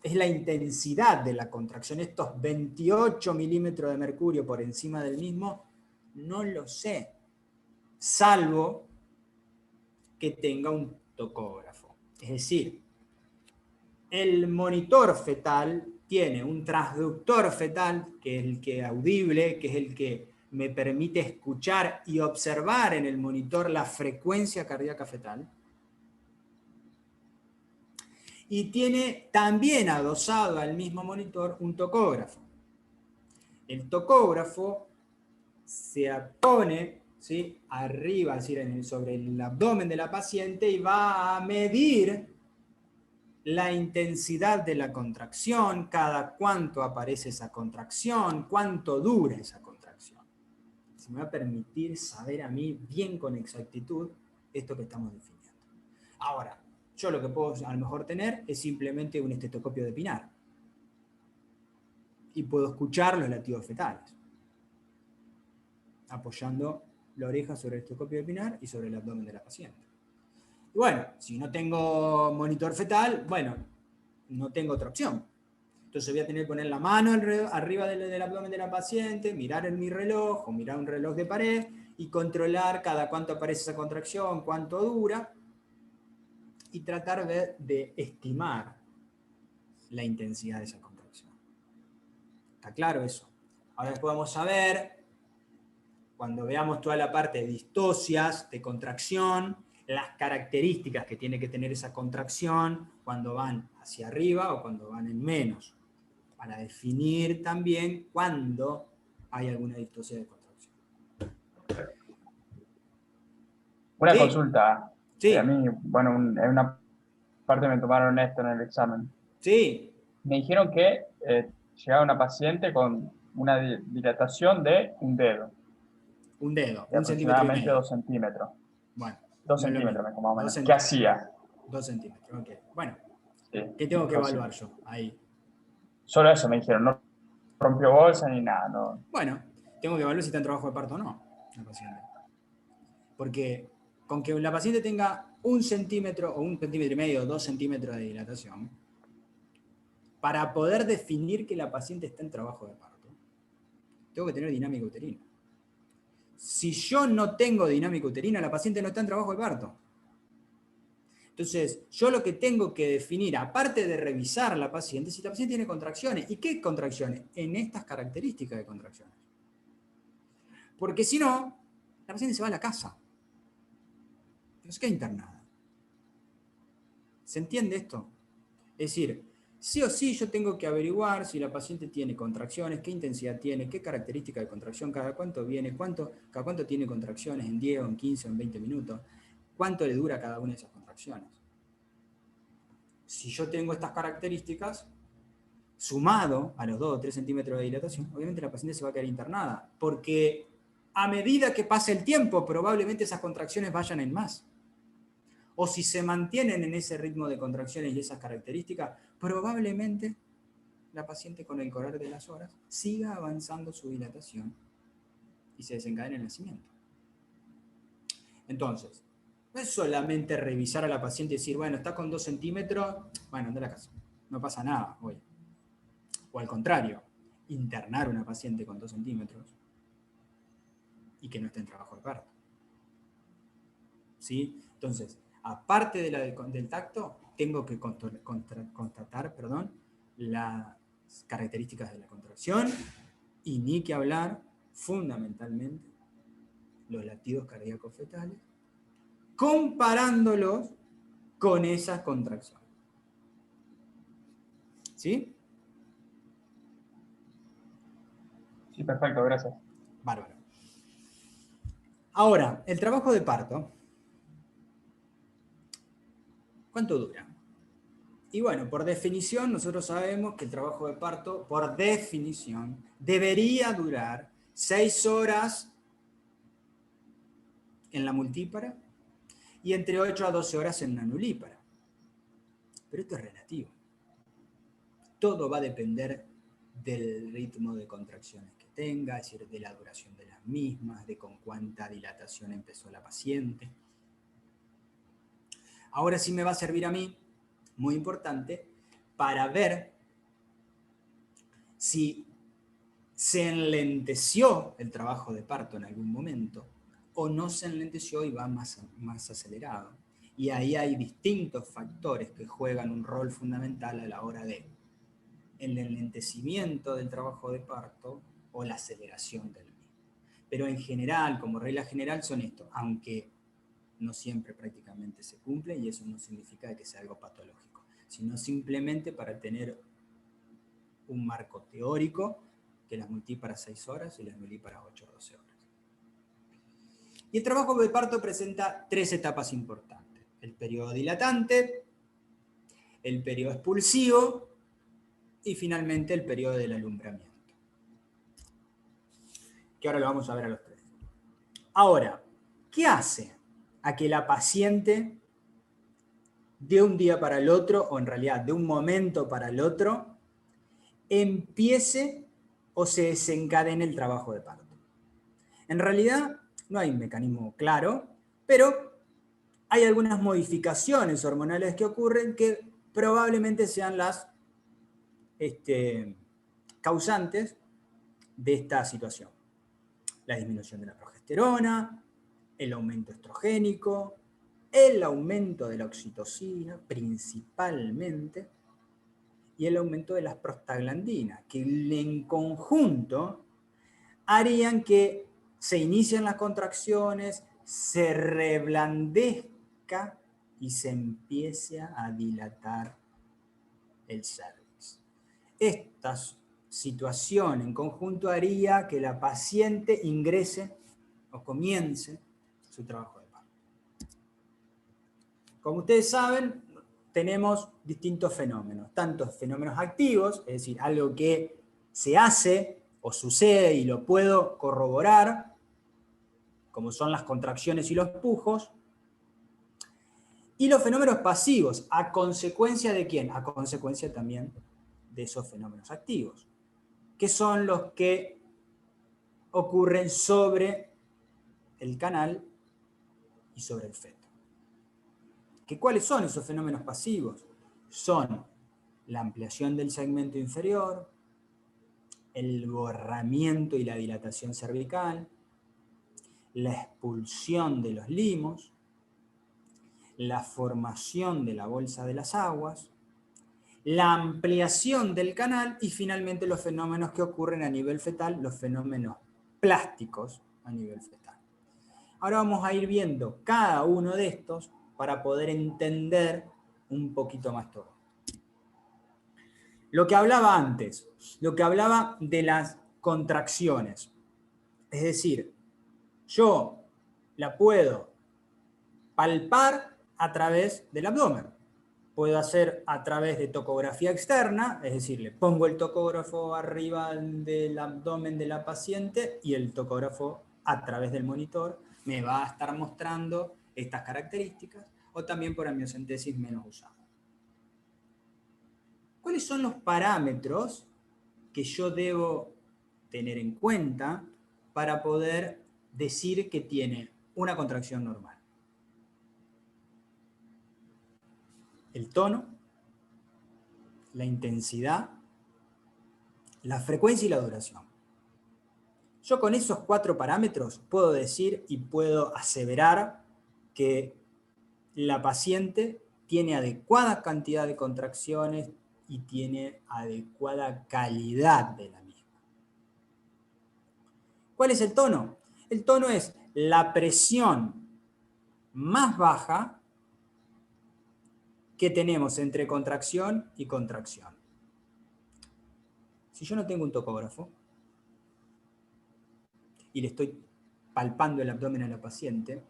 es la intensidad de la contracción. Estos 28 milímetros de mercurio por encima del mismo, no lo sé, salvo que tenga un tocógrafo. Es decir, el monitor fetal tiene un transductor fetal, que es el que audible, que es el que me permite escuchar y observar en el monitor la frecuencia cardíaca fetal. Y tiene también adosado al mismo monitor un tocógrafo. El tocógrafo se pone, ¿sí?, arriba, es decir, sobre el abdomen de la paciente y va a medir la intensidad de la contracción, cada cuánto aparece esa contracción, cuánto dura esa contracción. Se me va a permitir saber a mí bien con exactitud esto que estamos definiendo. Ahora, yo lo que puedo a lo mejor tener es simplemente un estetoscopio de Pinar. Y puedo escuchar los latidos fetales, apoyando la oreja sobre el estetoscopio de Pinar y sobre el abdomen de la paciente. Y bueno, si no tengo monitor fetal, bueno, no tengo otra opción. Entonces voy a tener que poner la mano arriba del abdomen de la paciente, mirar en mi reloj o mirar un reloj de pared y controlar cada cuánto aparece esa contracción, cuánto dura, y tratar de estimar la intensidad de esa contracción. ¿Está claro eso? Ahora después vamos a ver, cuando veamos toda la parte de distocias, de contracción, las características que tiene que tener esa contracción cuando van hacia arriba o cuando van en menos, para definir también cuándo hay alguna distosia de contracción. Una Sí. consulta. Sí. A mí, bueno, en una parte me tomaron esto en el examen. Sí. Me dijeron que llegaba una paciente con una dilatación de un dedo. Un dedo, De 1,5 centímetros. aproximadamente 2 centímetros. Bueno. 2 no es lo centímetros, mismo. más o 2 menos. ¿Qué centímetros. hacía? 2 centímetros, ok. Bueno, Sí, ¿qué tengo que fácil. evaluar yo ahí? Solo eso me dijeron, no rompió bolsa ni nada. No. Bueno, tengo que evaluar si está en trabajo de parto o no, la paciente. Porque con que la paciente tenga 1 centímetro o 1,5 centímetros, 2 centímetros de dilatación, para poder definir que la paciente está en trabajo de parto, tengo que tener dinámica uterina. Si yo no tengo dinámica uterina, la paciente no está en trabajo de parto. Entonces, yo lo que tengo que definir, aparte de revisar a la paciente, si la paciente tiene contracciones. ¿Y qué contracciones? En estas características de contracciones. Porque si no, la paciente se va a la casa. No se queda internada. ¿Se entiende esto? Es decir, sí o sí yo tengo que averiguar si la paciente tiene contracciones, qué intensidad tiene, qué característica de contracción, cada cuánto viene, cada cuánto tiene contracciones, en 10 o en 15 o en 20 minutos, cuánto le dura cada una de esas contracciones. Si yo tengo estas características, sumado a los 2 o 3 centímetros de dilatación, obviamente la paciente se va a quedar internada, porque a medida que pase el tiempo, probablemente esas contracciones vayan en más. O si se mantienen en ese ritmo de contracciones y esas características, probablemente la paciente con el correr de las horas siga avanzando su dilatación y se desencadene el nacimiento. Entonces, no es solamente revisar a la paciente y decir, bueno, está con 2 centímetros, bueno, anda a la casa, no pasa nada hoy. O al contrario, internar a una paciente con 2 centímetros y que no esté en trabajo de parto. ¿Sí? Entonces, aparte del tacto, tengo que constatar las características de la contracción y ni que hablar, fundamentalmente, los latidos cardíacos fetales, comparándolos con esas contracciones. ¿Sí? Sí, perfecto, gracias. Bárbaro. Ahora, el trabajo de parto, ¿cuánto dura? Y bueno, por definición, nosotros sabemos que el trabajo de parto, por definición, debería durar 6 horas en la multípara y entre 8 a 12 horas en la nulípara. Pero esto es relativo. Todo va a depender del ritmo de contracciones que tenga, es decir, de la duración de las mismas, de con cuánta dilatación empezó la paciente. Ahora sí me va a servir a mí, muy importante, para ver si se enlenteció el trabajo de parto en algún momento o no se enlenteció y va más acelerado. Y ahí hay distintos factores que juegan un rol fundamental a la hora de el enlentecimiento del trabajo de parto o la aceleración del mismo. Pero en general, como regla general, son estos, aunque no siempre prácticamente se cumple y eso no significa que sea algo patológico, sino simplemente para tener un marco teórico que las multíparas 6 horas y las nulíparas 8 o 12 horas. Y el trabajo de parto presenta 3 etapas importantes. El periodo dilatante, el periodo expulsivo y finalmente el periodo del alumbramiento. Que ahora lo vamos a ver a los 3. Ahora, ¿qué hace a que la paciente de un día para el otro, o en realidad de un momento para el otro, empiece o se desencadene el trabajo de parto? En realidad no hay un mecanismo claro, pero hay algunas modificaciones hormonales que ocurren que probablemente sean las causantes de esta situación. La disminución de la progesterona, el aumento estrogénico, el aumento de la oxitocina principalmente, y el aumento de las prostaglandinas, que en conjunto harían que se inicien las contracciones, se reblandezca y se empiece a dilatar el cervix. Esta situación en conjunto haría que la paciente ingrese o comience su trabajo de parto. Como ustedes saben, tenemos distintos fenómenos, tantos fenómenos activos, es decir, algo que se hace o sucede y lo puedo corroborar, como son las contracciones y los pujos, y los fenómenos pasivos, ¿a consecuencia de quién? A consecuencia también de esos fenómenos activos, que son los que ocurren sobre el canal y sobre el feto. ¿Cuáles son esos fenómenos pasivos? Son la ampliación del segmento inferior, el borramiento y la dilatación cervical, la expulsión de los limos, la formación de la bolsa de las aguas, la ampliación del canal y finalmente los fenómenos que ocurren a nivel fetal, los fenómenos plásticos a nivel fetal. Ahora vamos a ir viendo cada uno de estos para poder entender un poquito más todo. Lo que hablaba antes, lo que hablaba de las contracciones. Es decir, yo la puedo palpar a través del abdomen. Puedo hacer a través de tocografía externa, es decir, le pongo el tocógrafo arriba del abdomen de la paciente y el tocógrafo a través del monitor me va a estar mostrando estas características, o también por amniocentesis menos usada. ¿Cuáles son los parámetros que yo debo tener en cuenta para poder decir que tiene una contracción normal? El tono, la intensidad, la frecuencia y la duración. Yo con esos 4 parámetros puedo decir y puedo aseverar que la paciente tiene adecuada cantidad de contracciones y tiene adecuada calidad de la misma. ¿Cuál es el tono? El tono es la presión más baja que tenemos entre contracción y contracción. Si yo no tengo un tocógrafo y le estoy palpando el abdomen a la paciente,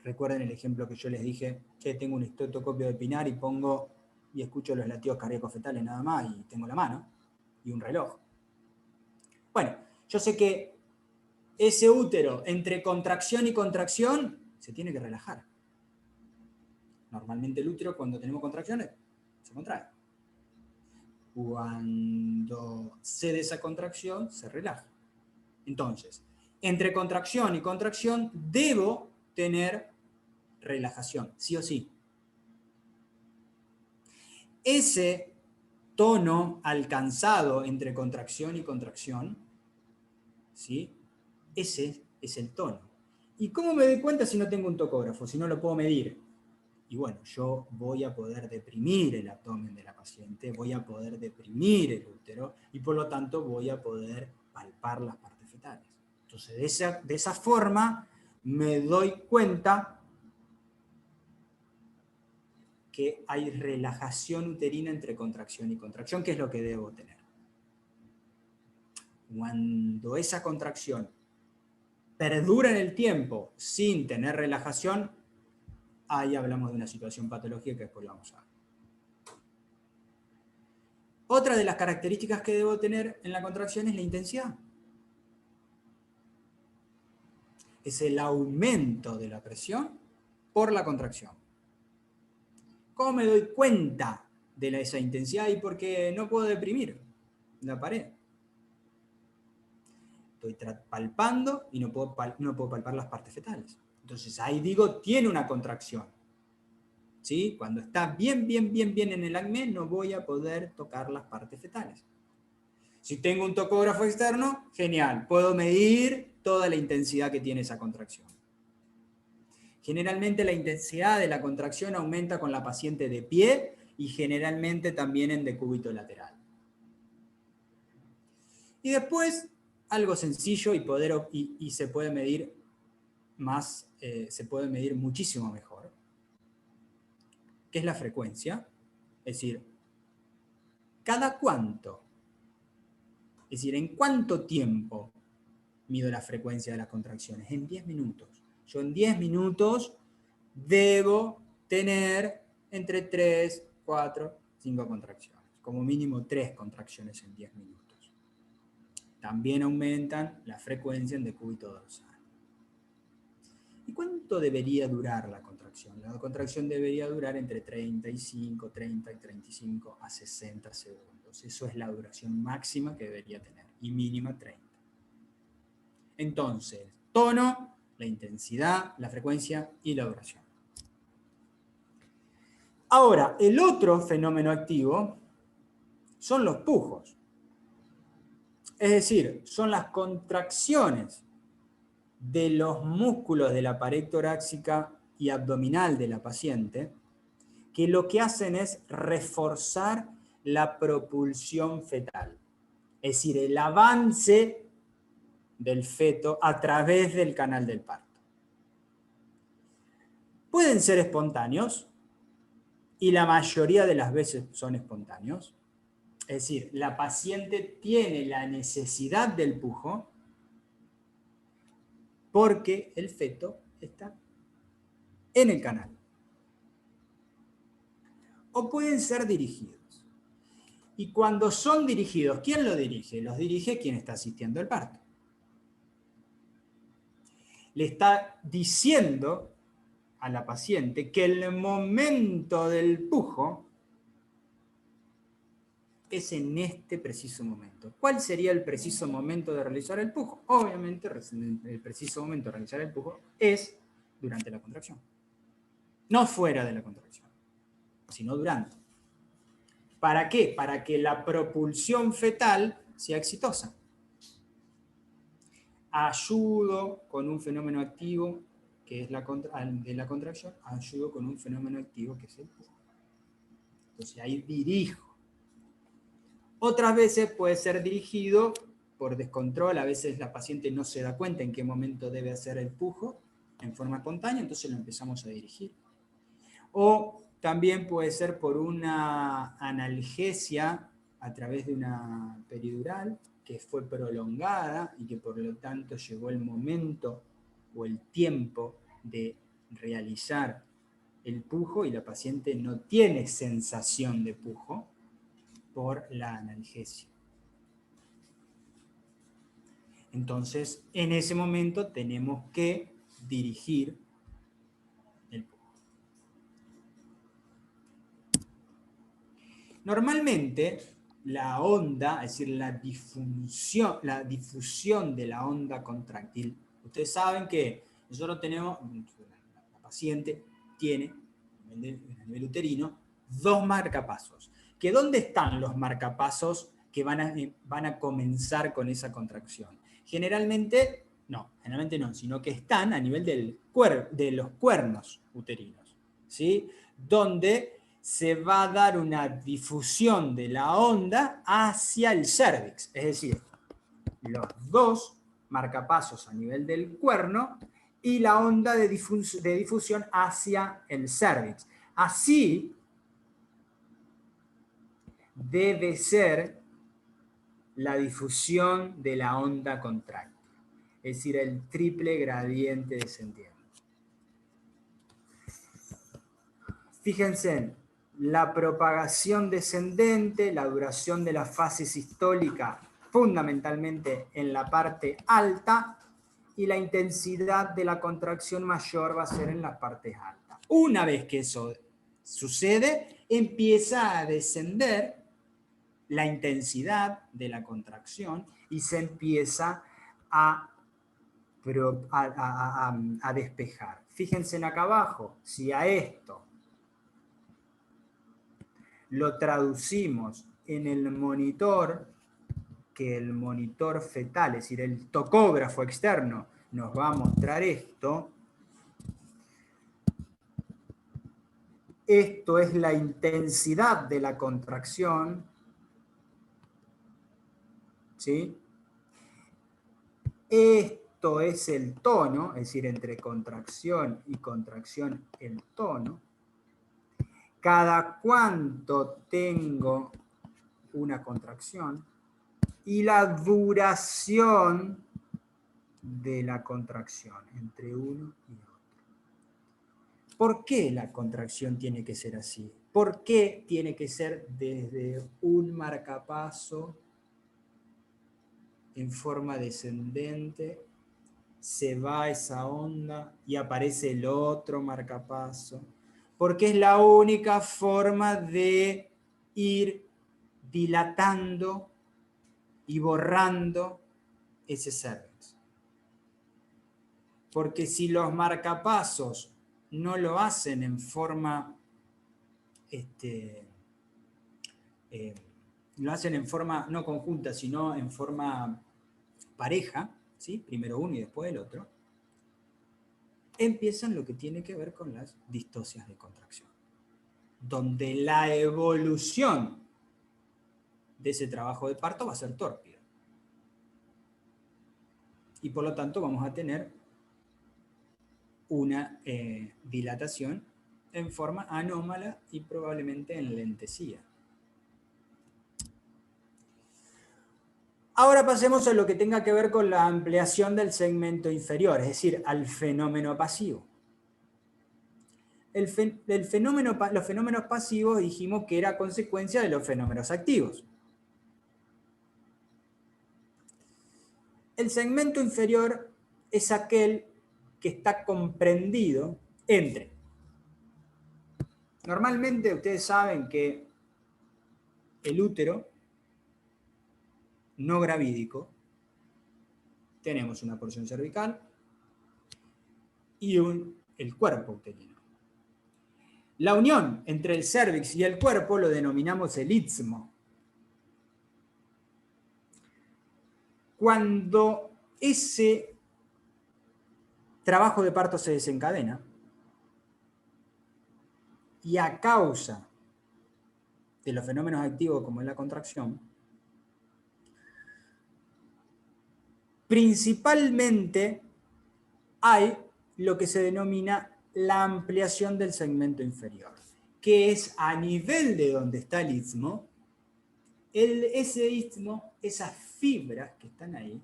recuerden el ejemplo que yo les dije, que tengo un estetoscopio de Pinar y pongo y escucho los latidos cardíacos fetales nada más y tengo la mano y un reloj. Bueno, yo sé que ese útero entre contracción y contracción se tiene que relajar. Normalmente el útero cuando tenemos contracciones se contrae. Cuando cede esa contracción se relaja. Entonces, entre contracción y contracción debo tener relajación, sí o sí. Ese tono alcanzado entre contracción y contracción, ¿sí? Ese es el tono. ¿Y cómo me doy cuenta si no tengo un tocógrafo, si no lo puedo medir? Y bueno, yo voy a poder deprimir el abdomen de la paciente, voy a poder deprimir el útero y por lo tanto voy a poder palpar las partes fetales. Entonces, de esa forma me doy cuenta que hay relajación uterina entre contracción y contracción, que es lo que debo tener. Cuando esa contracción perdura en el tiempo sin tener relajación, ahí hablamos de una situación patológica que después lo vamos a ver. Otra de las características que debo tener en la contracción es la intensidad. Es el aumento de la presión por la contracción. ¿Cómo me doy cuenta de esa intensidad? Y porque no puedo deprimir la pared. Estoy palpando y no puedo palpar las partes fetales. Entonces ahí digo, tiene una contracción. ¿Sí? Cuando está bien en el acné, no voy a poder tocar las partes fetales. Si tengo un tocógrafo externo, genial. Puedo medir toda la intensidad que tiene esa contracción. Generalmente la intensidad de la contracción aumenta con la paciente de pie y generalmente también en decúbito lateral. Y después, algo sencillo y se puede medir más, se puede medir muchísimo mejor, que es la frecuencia. Es decir, ¿cada cuánto? Es decir, ¿en cuánto tiempo mido la frecuencia de las contracciones? En 10 minutos. Yo en 10 minutos debo tener entre 3, 4, 5 contracciones. Como mínimo 3 contracciones en 10 minutos. También aumentan la frecuencia en decúbito dorsal. ¿Y cuánto debería durar la contracción? La contracción debería durar entre 30 y 35 a 60 segundos. Eso es la duración máxima que debería tener. Y mínima 30. Entonces, tono, la intensidad, la frecuencia y la duración. Ahora, el otro fenómeno activo son los pujos. Es decir, son las contracciones de los músculos de la pared torácica y abdominal de la paciente, que lo que hacen es reforzar la propulsión fetal. Es decir, el avance del feto a través del canal del parto. Pueden ser espontáneos, y la mayoría de las veces son espontáneos. Es decir, la paciente tiene la necesidad del pujo porque el feto está en el canal. O pueden ser dirigidos. Y cuando son dirigidos, ¿quién lo dirige? Los dirige quien está asistiendo al parto. Le está diciendo a la paciente que el momento del pujo es en este preciso momento. ¿Cuál sería el preciso momento de realizar el pujo? Obviamente, el preciso momento de realizar el pujo es durante la contracción. No fuera de la contracción, sino durante. ¿Para qué? Para que la propulsión fetal sea exitosa. Ayudo con un fenómeno activo, que es de la contracción, ayudo con un fenómeno activo, que es el pujo. Entonces ahí dirijo. Otras veces puede ser dirigido por descontrol, a veces la paciente no se da cuenta en qué momento debe hacer el pujo en forma espontánea, entonces lo empezamos a dirigir. O también puede ser por una analgesia a través de una peridural que fue prolongada y que por lo tanto llegó el momento o el tiempo de realizar el pujo y la paciente no tiene sensación de pujo por la analgesia. Entonces, en ese momento tenemos que dirigir el pujo. Normalmente, la onda, es decir, la difusión de la onda contráctil, ustedes saben que nosotros tenemos, la paciente tiene, a nivel uterino, 2 marcapasos. ¿Que dónde están los marcapasos que van a comenzar con esa contracción? Generalmente no, sino que están a nivel de los cuernos uterinos, ¿sí? Donde se va a dar una difusión de la onda hacia el cérvix, es decir, los 2 marcapasos a nivel del cuerno y la onda de difusión hacia el cérvix. Así debe ser la difusión de la onda contráctil. es decir, el triple gradiente descendiente. Fíjense, la propagación descendente, la duración de la fase sistólica fundamentalmente en la parte alta, y la intensidad de la contracción mayor va a ser en las partes altas. Una vez que eso sucede, empieza a descender la intensidad de la contracción y se empieza a despejar. Fíjense en acá abajo, si a esto lo traducimos en el monitor, que el monitor fetal, es decir, el tocógrafo externo, nos va a mostrar esto. Esto es la intensidad de la contracción, ¿sí? Esto es el tono, es decir, entre contracción y contracción el tono. Cada cuánto tengo una contracción y la duración de la contracción entre uno y otro. ¿Por qué la contracción tiene que ser así? ¿Por qué tiene que ser desde un marcapaso en forma descendente, se va esa onda y aparece el otro marcapaso? Porque es la única forma de ir dilatando y borrando ese cervix. Porque si los marcapasos no lo hacen en forma, lo hacen en forma no conjunta, sino en forma pareja, ¿sí? Primero uno y después el otro, empiezan lo que tiene que ver con las distocias de contracción, donde la evolución de ese trabajo de parto va a ser tórpida. Y por lo tanto vamos a tener una dilatación en forma anómala y probablemente enlentecida. Ahora pasemos a lo que tenga que ver con la ampliación del segmento inferior, es decir, al fenómeno pasivo. Los fenómenos pasivos dijimos que era consecuencia de los fenómenos activos. El segmento inferior es aquel que está comprendido entre. Normalmente ustedes saben que el útero no gravídico, tenemos una porción cervical y el cuerpo uterino. La unión entre el cérvix y el cuerpo lo denominamos el istmo. Cuando ese trabajo de parto se desencadena y a causa de los fenómenos activos como es la contracción, principalmente hay lo que se denomina la ampliación del segmento inferior, que es a nivel de donde está el istmo, ese istmo, esas fibras que están ahí,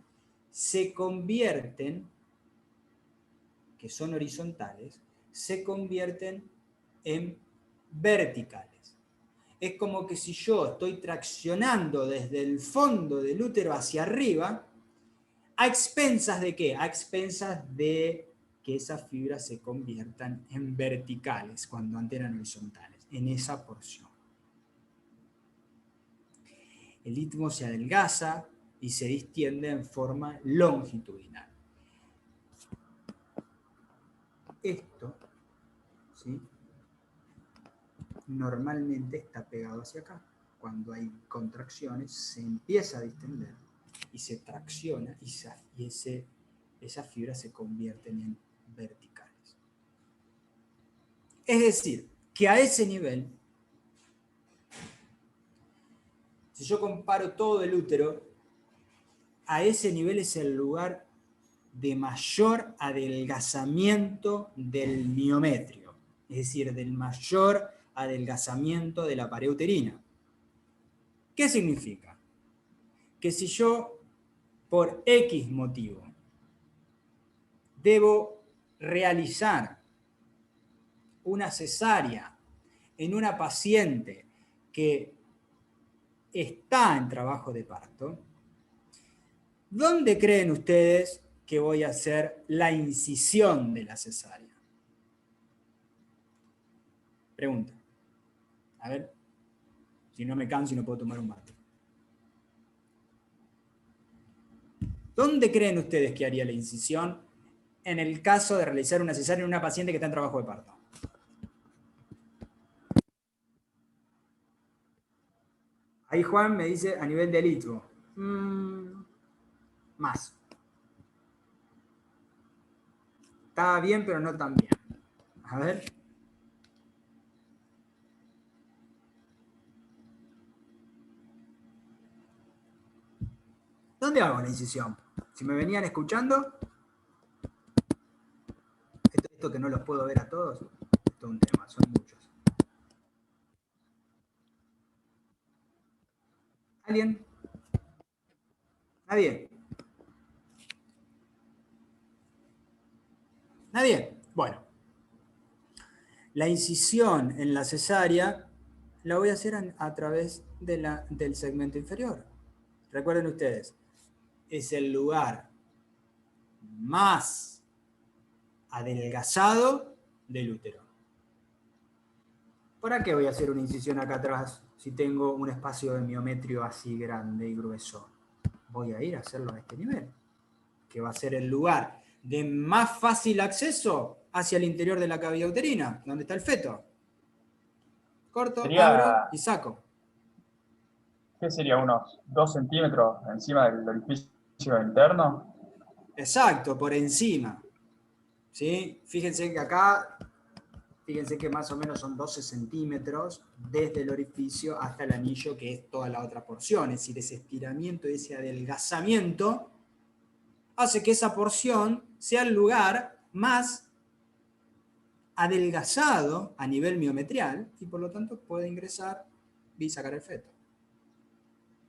se convierten, que son horizontales, se convierten en verticales. Es como que si yo estoy traccionando desde el fondo del útero hacia arriba, ¿a expensas de qué? A expensas de que esas fibras se conviertan en verticales cuando antes eran horizontales, en esa porción. El istmo se adelgaza y se distiende en forma longitudinal. Esto, ¿sí?, normalmente está pegado hacia acá. Cuando hay contracciones se empieza a distender y se tracciona y esas fibras se convierten en verticales. Es decir, que a ese nivel, si yo comparo todo el útero, a ese nivel es el lugar de mayor adelgazamiento del miometrio, es decir, del mayor adelgazamiento de la pared uterina. ¿Qué significa? Que si yo, por X motivo, debo realizar una cesárea en una paciente que está en trabajo de parto, ¿dónde creen ustedes que voy a hacer la incisión de la cesárea? Pregunta. A ver, si no me canso y no puedo tomar un mate. ¿Dónde creen ustedes que haría la incisión en el caso de realizar una cesárea en una paciente que está en trabajo de parto? Ahí Juan me dice a nivel del itro. Más. Está bien, pero no tan bien. A ver. ¿Dónde hago la incisión? Si me venían escuchando, esto que no los puedo ver a todos, esto es un tema, son muchos. ¿Alguien? ¿Nadie? ¿Nadie? Bueno. La incisión en la cesárea la voy a hacer a través del segmento inferior. Recuerden ustedes, es el lugar más adelgazado del útero. ¿Para qué voy a hacer una incisión acá atrás si tengo un espacio de miometrio así grande y grueso? Voy a ir a hacerlo a este nivel, que va a ser el lugar de más fácil acceso hacia el interior de la cavidad uterina, donde está el feto. Corto, abro y saco. ¿Qué sería? ¿Unos 2 centímetros encima del orificio interno? Exacto, por encima. ¿Sí? Fíjense que acá, fíjense que más o menos son 12 centímetros desde el orificio hasta el anillo, que es toda la otra porción. Es decir, ese estiramiento y ese adelgazamiento hace que esa porción sea el lugar más adelgazado a nivel miometrial y por lo tanto puede ingresar y sacar el feto.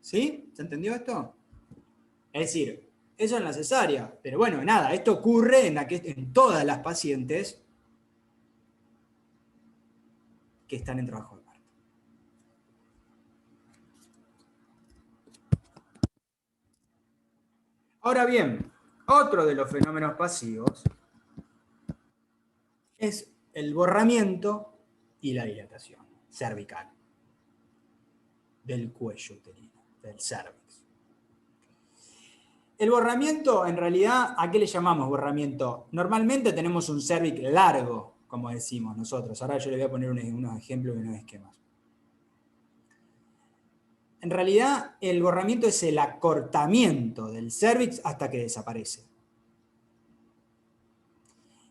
¿Sí? ¿Se entendió esto? Es decir, eso en la cesárea. Pero bueno, nada, esto ocurre en todas las pacientes que están en trabajo de parto. Ahora bien, otro de los fenómenos pasivos es el borramiento y la dilatación cervical del cuello uterino, del cervix. El borramiento, en realidad, ¿a qué le llamamos borramiento? Normalmente tenemos un cervix largo, como decimos nosotros. Ahora yo le voy a poner unos ejemplos y unos esquemas. En realidad, el borramiento es el acortamiento del cervix hasta que desaparece.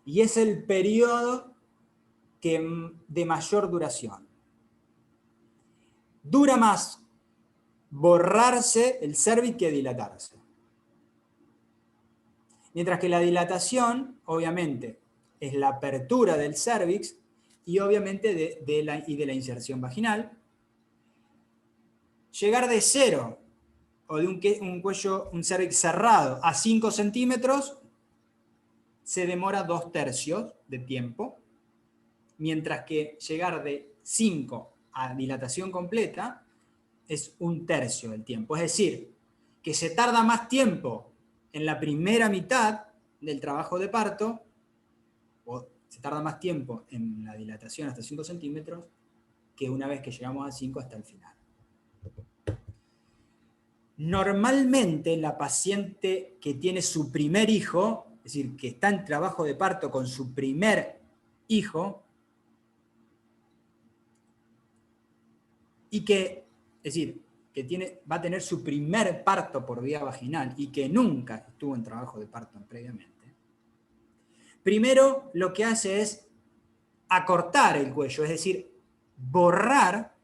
Y es el periodo de mayor duración. Dura más borrarse el cervix que dilatarse. Mientras que la dilatación, obviamente, es la apertura del cervix y obviamente de la inserción vaginal. Llegar de 0 o de un cervix cerrado a 5 centímetros se demora 2/3 de tiempo, mientras que llegar de 5 a dilatación completa es 1/3 del tiempo. Es decir, que se tarda más tiempo en la primera mitad del trabajo de parto, o se tarda más tiempo en la dilatación hasta 5 centímetros, que una vez que llegamos a 5 hasta el final. Normalmente la paciente que tiene su primer hijo, es decir, que está en trabajo de parto con su primer hijo, y que, es decir, que va a tener su primer parto por vía vaginal y que nunca estuvo en trabajo de parto previamente, primero lo que hace es acortar el cuello, es decir, borrar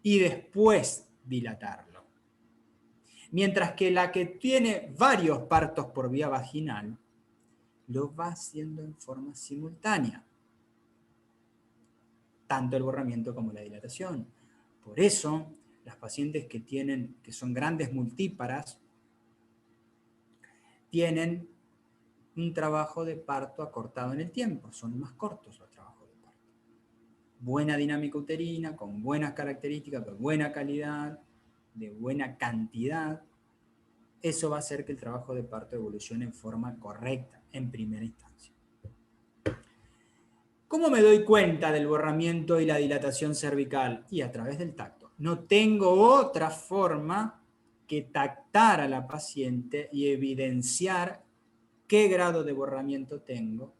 y después dilatarlo. Mientras que la que tiene varios partos por vía vaginal lo va haciendo en forma simultánea, tanto el borramiento como la dilatación. Por eso, las pacientes que son grandes multíparas tienen un trabajo de parto acortado en el tiempo. Son más cortos los trabajos de parto. Buena dinámica uterina, con buenas características, de buena calidad, de buena cantidad. Eso va a hacer que el trabajo de parto evolucione en forma correcta, en primera instancia. ¿Cómo me doy cuenta del borramiento y la dilatación cervical? Y a través del tacto. No tengo otra forma que tactar a la paciente y evidenciar qué grado de borramiento tengo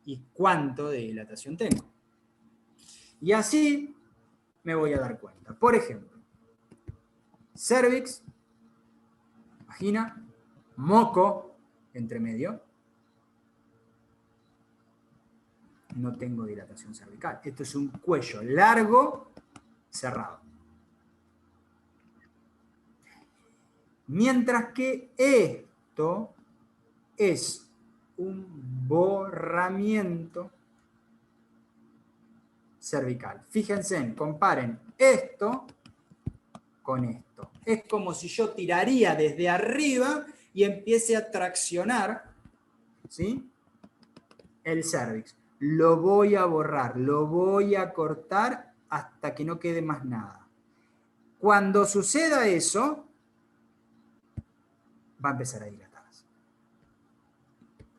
y cuánto de dilatación tengo. Y así me voy a dar cuenta. Por ejemplo, cervix, vagina, moco entre medio. No tengo dilatación cervical. Esto es un cuello largo, cerrado. Mientras que esto es un borramiento cervical. Fíjense, comparen esto con esto. Es como si yo tiraría desde arriba y empiece a traccionar, ¿sí?, el cervix. Lo voy a borrar, lo voy a cortar hasta que no quede más nada. Cuando suceda eso, va a empezar a dilatarse.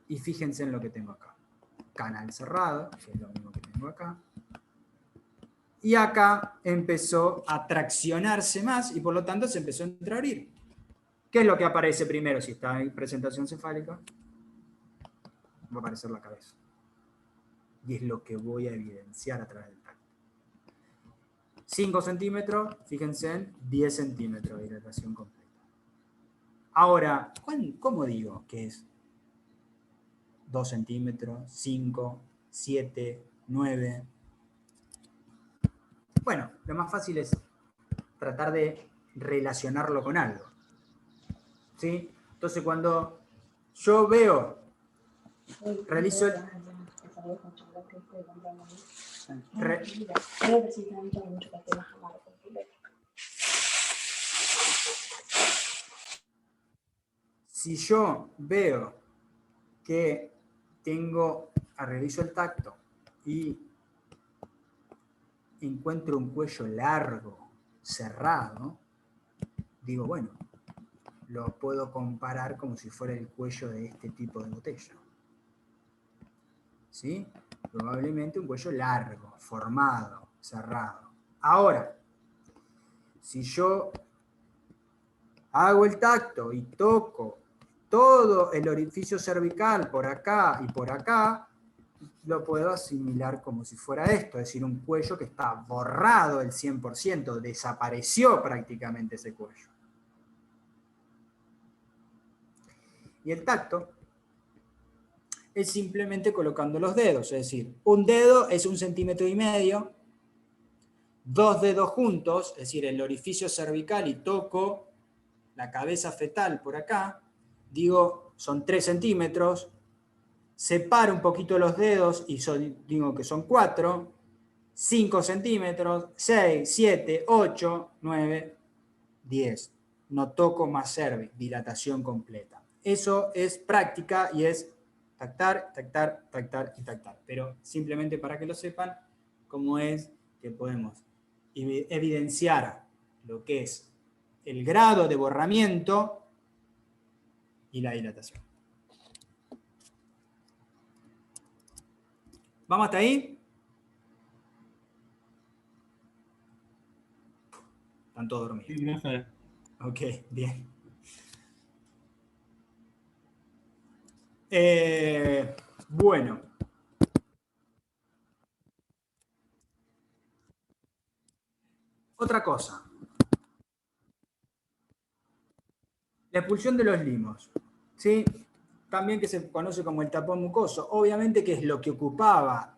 Y fíjense en lo que tengo acá. Canal cerrado, que es lo mismo que tengo acá. Y acá empezó a traccionarse más y por lo tanto se empezó a entreabrir. ¿Qué es lo que aparece primero si está en presentación cefálica? Va a aparecer la cabeza. Y es lo que voy a evidenciar a través del tacto. 5 centímetros, fíjense en 10 centímetros de dilatación completa. Ahora, ¿cómo digo que es 2 centímetros, 5, 7, 9? Bueno, lo más fácil es tratar de relacionarlo con algo. ¿Sí? Entonces, cuando yo veo, realizo el... Si yo veo que realizo el tacto y encuentro un cuello largo, cerrado, digo, bueno, lo puedo comparar como si fuera el cuello de este tipo de botella. ¿Sí? Probablemente un cuello largo, formado, cerrado. Ahora, si yo hago el tacto y toco todo el orificio cervical por acá y por acá, lo puedo asimilar como si fuera esto, es decir, un cuello que está borrado el 100%, desapareció prácticamente ese cuello. Y el tacto es simplemente colocando los dedos, es decir, un dedo es 1,5 centímetros, 2 dedos juntos, es decir, el orificio cervical y toco la cabeza fetal por acá, digo, son 3 centímetros, separo un poquito los dedos y digo que son 4, 5 centímetros, 6, 7, 8, 9, 10. No toco más cervix, dilatación completa. Eso es práctica y es tactar, tactar, tactar y tactar. Pero simplemente para que lo sepan, cómo es que podemos evidenciar lo que es el grado de borramiento y la dilatación. ¿Vamos hasta ahí? Están todos dormidos. Sí, no sé. Ok, bien. Bueno. Otra cosa. La expulsión de los limos. ¿Sí? También que se conoce como el tapón mucoso. Obviamente que es lo que ocupaba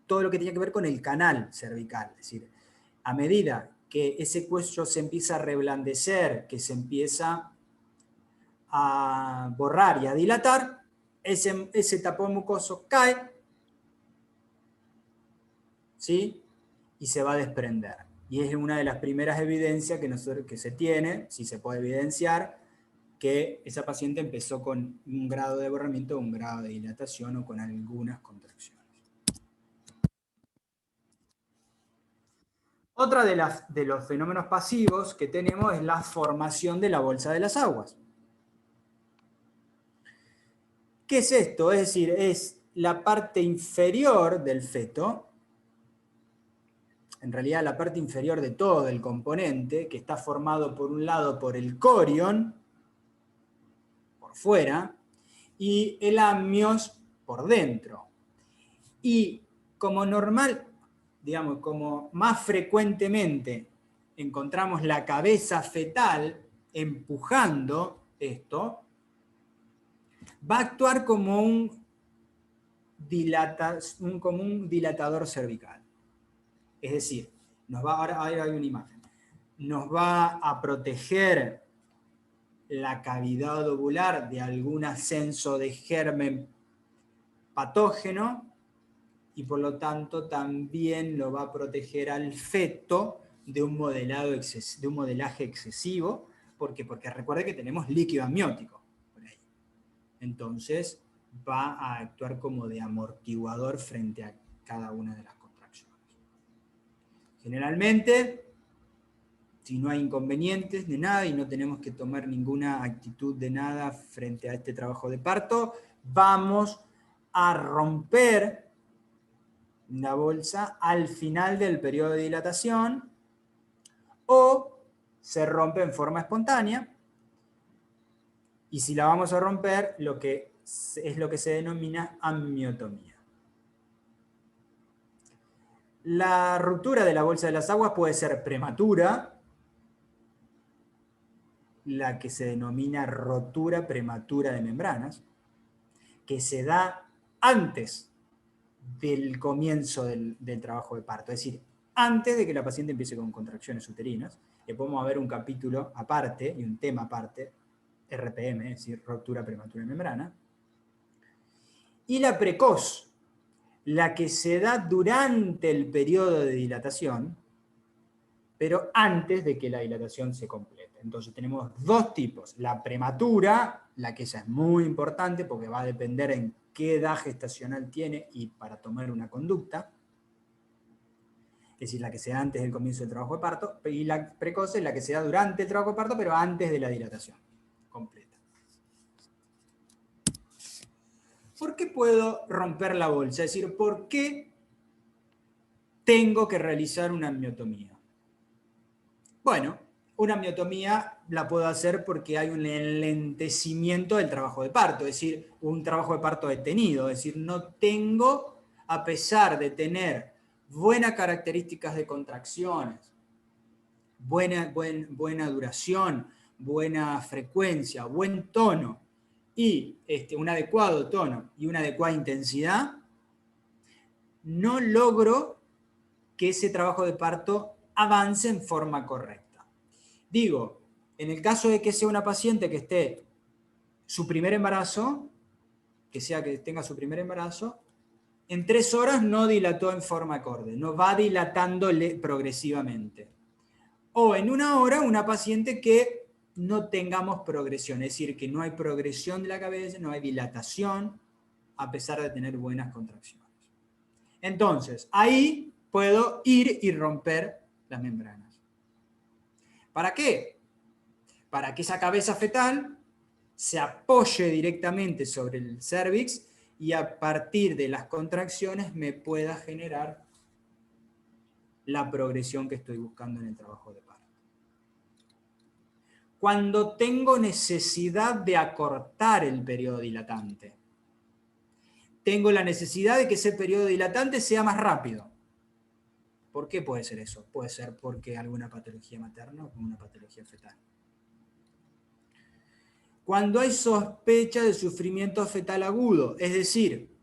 todo lo que tenía que ver con el canal cervical. Es decir, a medida que ese cuello se empieza a reblandecer, que se empieza a borrar y a dilatar, ese tapón mucoso cae, ¿sí?, y se va a desprender. Y es una de las primeras evidencias que se tiene, si se puede evidenciar, que esa paciente empezó con un grado de aborramiento, un grado de dilatación o con algunas contracciones. Otra de los fenómenos pasivos que tenemos es la formación de la bolsa de las aguas. ¿Qué es esto? Es decir, es la parte inferior del feto, en realidad la parte inferior de todo el componente, que está formado por un lado por el corion, por fuera, y el amnios por dentro. Y como normal, digamos, como más frecuentemente encontramos la cabeza fetal empujando esto, va a actuar como un dilatador cervical. Es decir, ahora hay una imagen, nos va a proteger la cavidad ovular de algún ascenso de germen patógeno, y por lo tanto también lo va a proteger al feto de un modelaje excesivo. ¿Por qué? Porque recuerde que tenemos líquido amniótico por ahí. Entonces va a actuar como de amortiguador frente a cada una de las contracciones. Generalmente, si no hay inconvenientes de nada y no tenemos que tomar ninguna actitud de nada frente a este trabajo de parto, vamos a romper la bolsa al final del periodo de dilatación, o se rompe en forma espontánea, y si la vamos a romper, es lo que se denomina amniotomía. La ruptura de la bolsa de las aguas puede ser prematura, la que se denomina rotura prematura de membranas, que se da antes del comienzo del trabajo de parto, es decir, antes de que la paciente empiece con contracciones uterinas. Le podemos ver un capítulo aparte y un tema aparte, RPM, es decir, ruptura prematura de membrana. Y la precoz, la que se da durante el periodo de dilatación, pero antes de que la dilatación se complete. Entonces tenemos dos tipos. La prematura, la que esa es muy importante porque va a depender en qué edad gestacional tiene y para tomar una conducta. Es decir, la que se da antes del comienzo del trabajo de parto. Y la precoz es la que se da durante el trabajo de parto, pero antes de la dilatación completa. ¿Por qué puedo romper la bolsa? Es decir, ¿por qué tengo que realizar una amniotomía? Bueno, una amniotomía la puedo hacer porque hay un enlentecimiento del trabajo de parto, es decir, un trabajo de parto detenido, es decir, no tengo, a pesar de tener buenas características de contracciones, buena duración, buena frecuencia, buen tono, y un adecuado tono y una adecuada intensidad, no logro que ese trabajo de parto avance en forma correcta. Digo, en el caso de que sea una paciente que esté su primer embarazo, que tenga su primer embarazo, en 3 horas no dilató en forma acorde, no va dilatándole progresivamente. O en 1 hora una paciente que no tengamos progresión, es decir, que no hay progresión de la cabeza, no hay dilatación, a pesar de tener buenas contracciones. Entonces, ahí puedo ir y romper las membranas. ¿Para qué? Para que esa cabeza fetal se apoye directamente sobre el cérvix y a partir de las contracciones me pueda generar la progresión que estoy buscando en el trabajo de parto. Cuando tengo necesidad de acortar el periodo dilatante, tengo la necesidad de que ese periodo dilatante sea más rápido. ¿Por qué puede ser eso? Puede ser porque alguna patología materna o una patología fetal. Cuando hay sospecha de sufrimiento fetal agudo, es decir,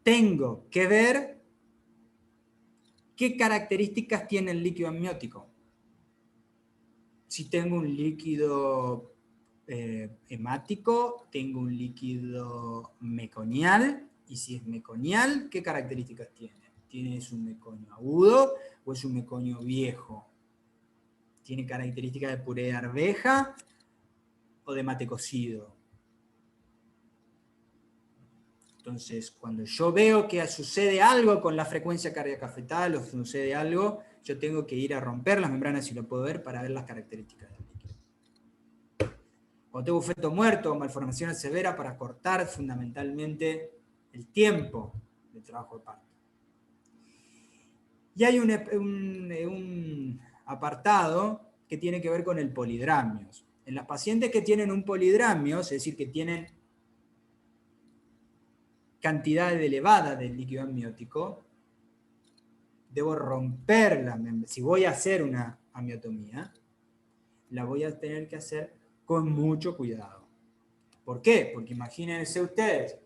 tengo que ver qué características tiene el líquido amniótico. Si tengo un líquido hemático, tengo un líquido meconial, y si es meconial, ¿qué características tiene? ¿Es un meconio agudo o es un meconio viejo? ¿Tiene características de puré de arveja o de mate cocido. Entonces, cuando yo veo que sucede algo con la frecuencia cardíaca fetal o sucede algo, yo tengo que ir a romper las membranas, si lo puedo ver, para ver las características del líquido. Cuando tengo un feto muerto o malformaciones severas, para cortar fundamentalmente el tiempo del trabajo de parto. Y hay un apartado que tiene que ver con el polidramios. En las pacientes que tienen un polidramios, es decir, que tienen cantidad elevada del líquido amniótico, debo romper la membrana. Si voy a hacer una amniotomía, la voy a tener que hacer con mucho cuidado. ¿Por qué? Porque imagínense ustedes,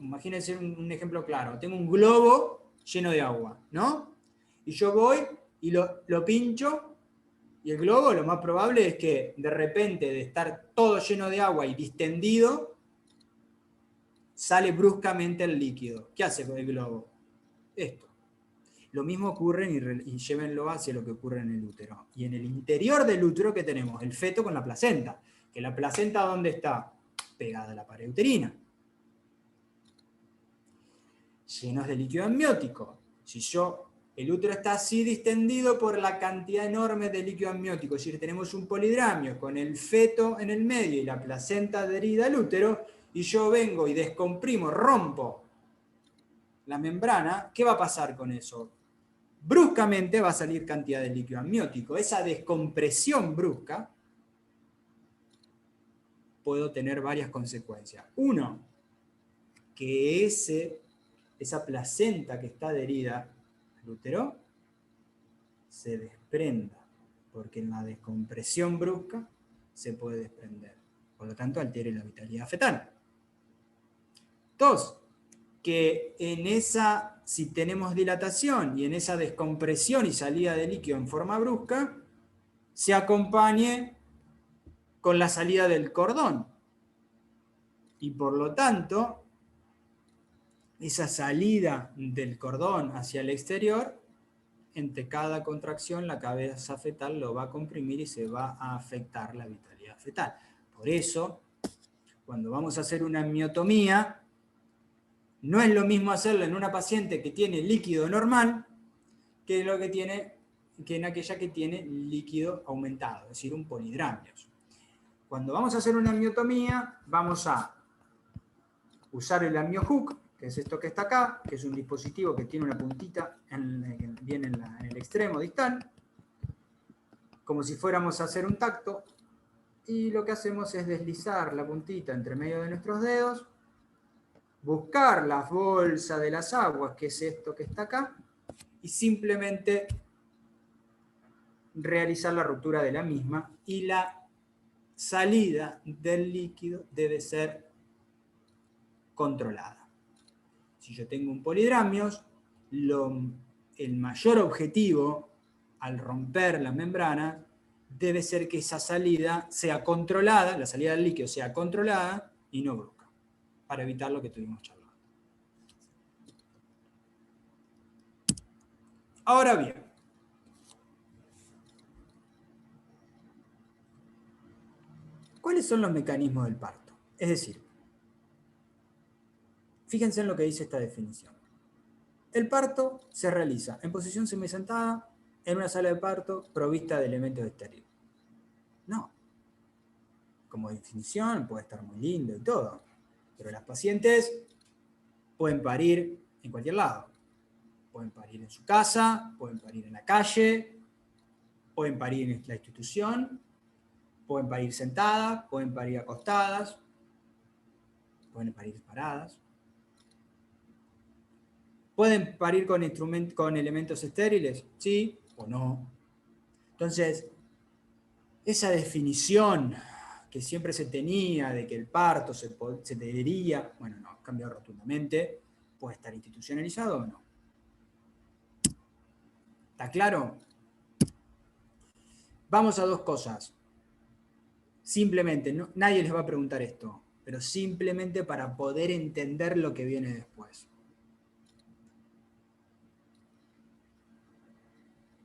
imagínense un ejemplo claro, tengo un globo lleno de agua, ¿no? Y yo voy y lo pincho, y el globo lo más probable es que de repente de estar todo lleno de agua y distendido, sale bruscamente el líquido. ¿Qué hace con el globo? Esto. Lo mismo ocurre, y llévenlo hacia lo que ocurre en el útero. Y en el interior del útero, ¿qué tenemos? El feto con la placenta. ¿Que la placenta dónde está? Pegada a la pared uterina. Llenos de líquido amniótico. Si el útero está así distendido por la cantidad enorme de líquido amniótico, es decir, tenemos un polidramio con el feto en el medio y la placenta adherida al útero, y yo vengo y descomprimo, rompo la membrana, ¿qué va a pasar con eso? Bruscamente va a salir cantidad de líquido amniótico. Esa descompresión brusca puedo tener varias consecuencias. Uno, que esa placenta que está adherida al útero se desprenda, porque en la descompresión brusca se puede desprender. Por lo tanto, altere la vitalidad fetal. Dos, que si tenemos dilatación y en esa descompresión y salida de líquido en forma brusca, se acompañe con la salida del cordón. Y por lo tanto, esa salida del cordón hacia el exterior, entre cada contracción la cabeza fetal lo va a comprimir y se va a afectar la vitalidad fetal. Por eso, cuando vamos a hacer una amniotomía, no es lo mismo hacerlo en una paciente que tiene líquido normal que en aquella que tiene líquido aumentado, es decir, un polidramios. Cuando vamos a hacer una amniotomía, vamos a usar el amniohook, que es esto que está acá, que es un dispositivo que tiene una puntita que viene en el extremo distal, como si fuéramos a hacer un tacto, y lo que hacemos es deslizar la puntita entre medio de nuestros dedos, buscar la bolsa de las aguas, que es esto que está acá, y simplemente realizar la ruptura de la misma, y la salida del líquido debe ser controlada. Si yo tengo un polidramios, el mayor objetivo al romper la membrana debe ser que esa salida sea controlada, la salida del líquido sea controlada y no brusca, para evitar lo que tuvimos charlando. Ahora bien, ¿cuáles son los mecanismos del parto? Es decir, fíjense en lo que dice esta definición. El parto se realiza en posición semisentada en una sala de parto provista de elementos estériles. No. Como definición puede estar muy lindo y todo, pero las pacientes pueden parir en cualquier lado. Pueden parir en su casa, pueden parir en la calle, pueden parir en la institución, pueden parir sentadas, pueden parir acostadas, pueden parir paradas. ¿Pueden parir con elementos estériles? ¿Sí o no? Entonces, esa definición que siempre se tenía de que el parto se debería, bueno, no, cambió rotundamente, puede estar institucionalizado o no. ¿Está claro? Vamos a dos cosas. Simplemente, nadie les va a preguntar esto, pero simplemente para poder entender lo que viene después.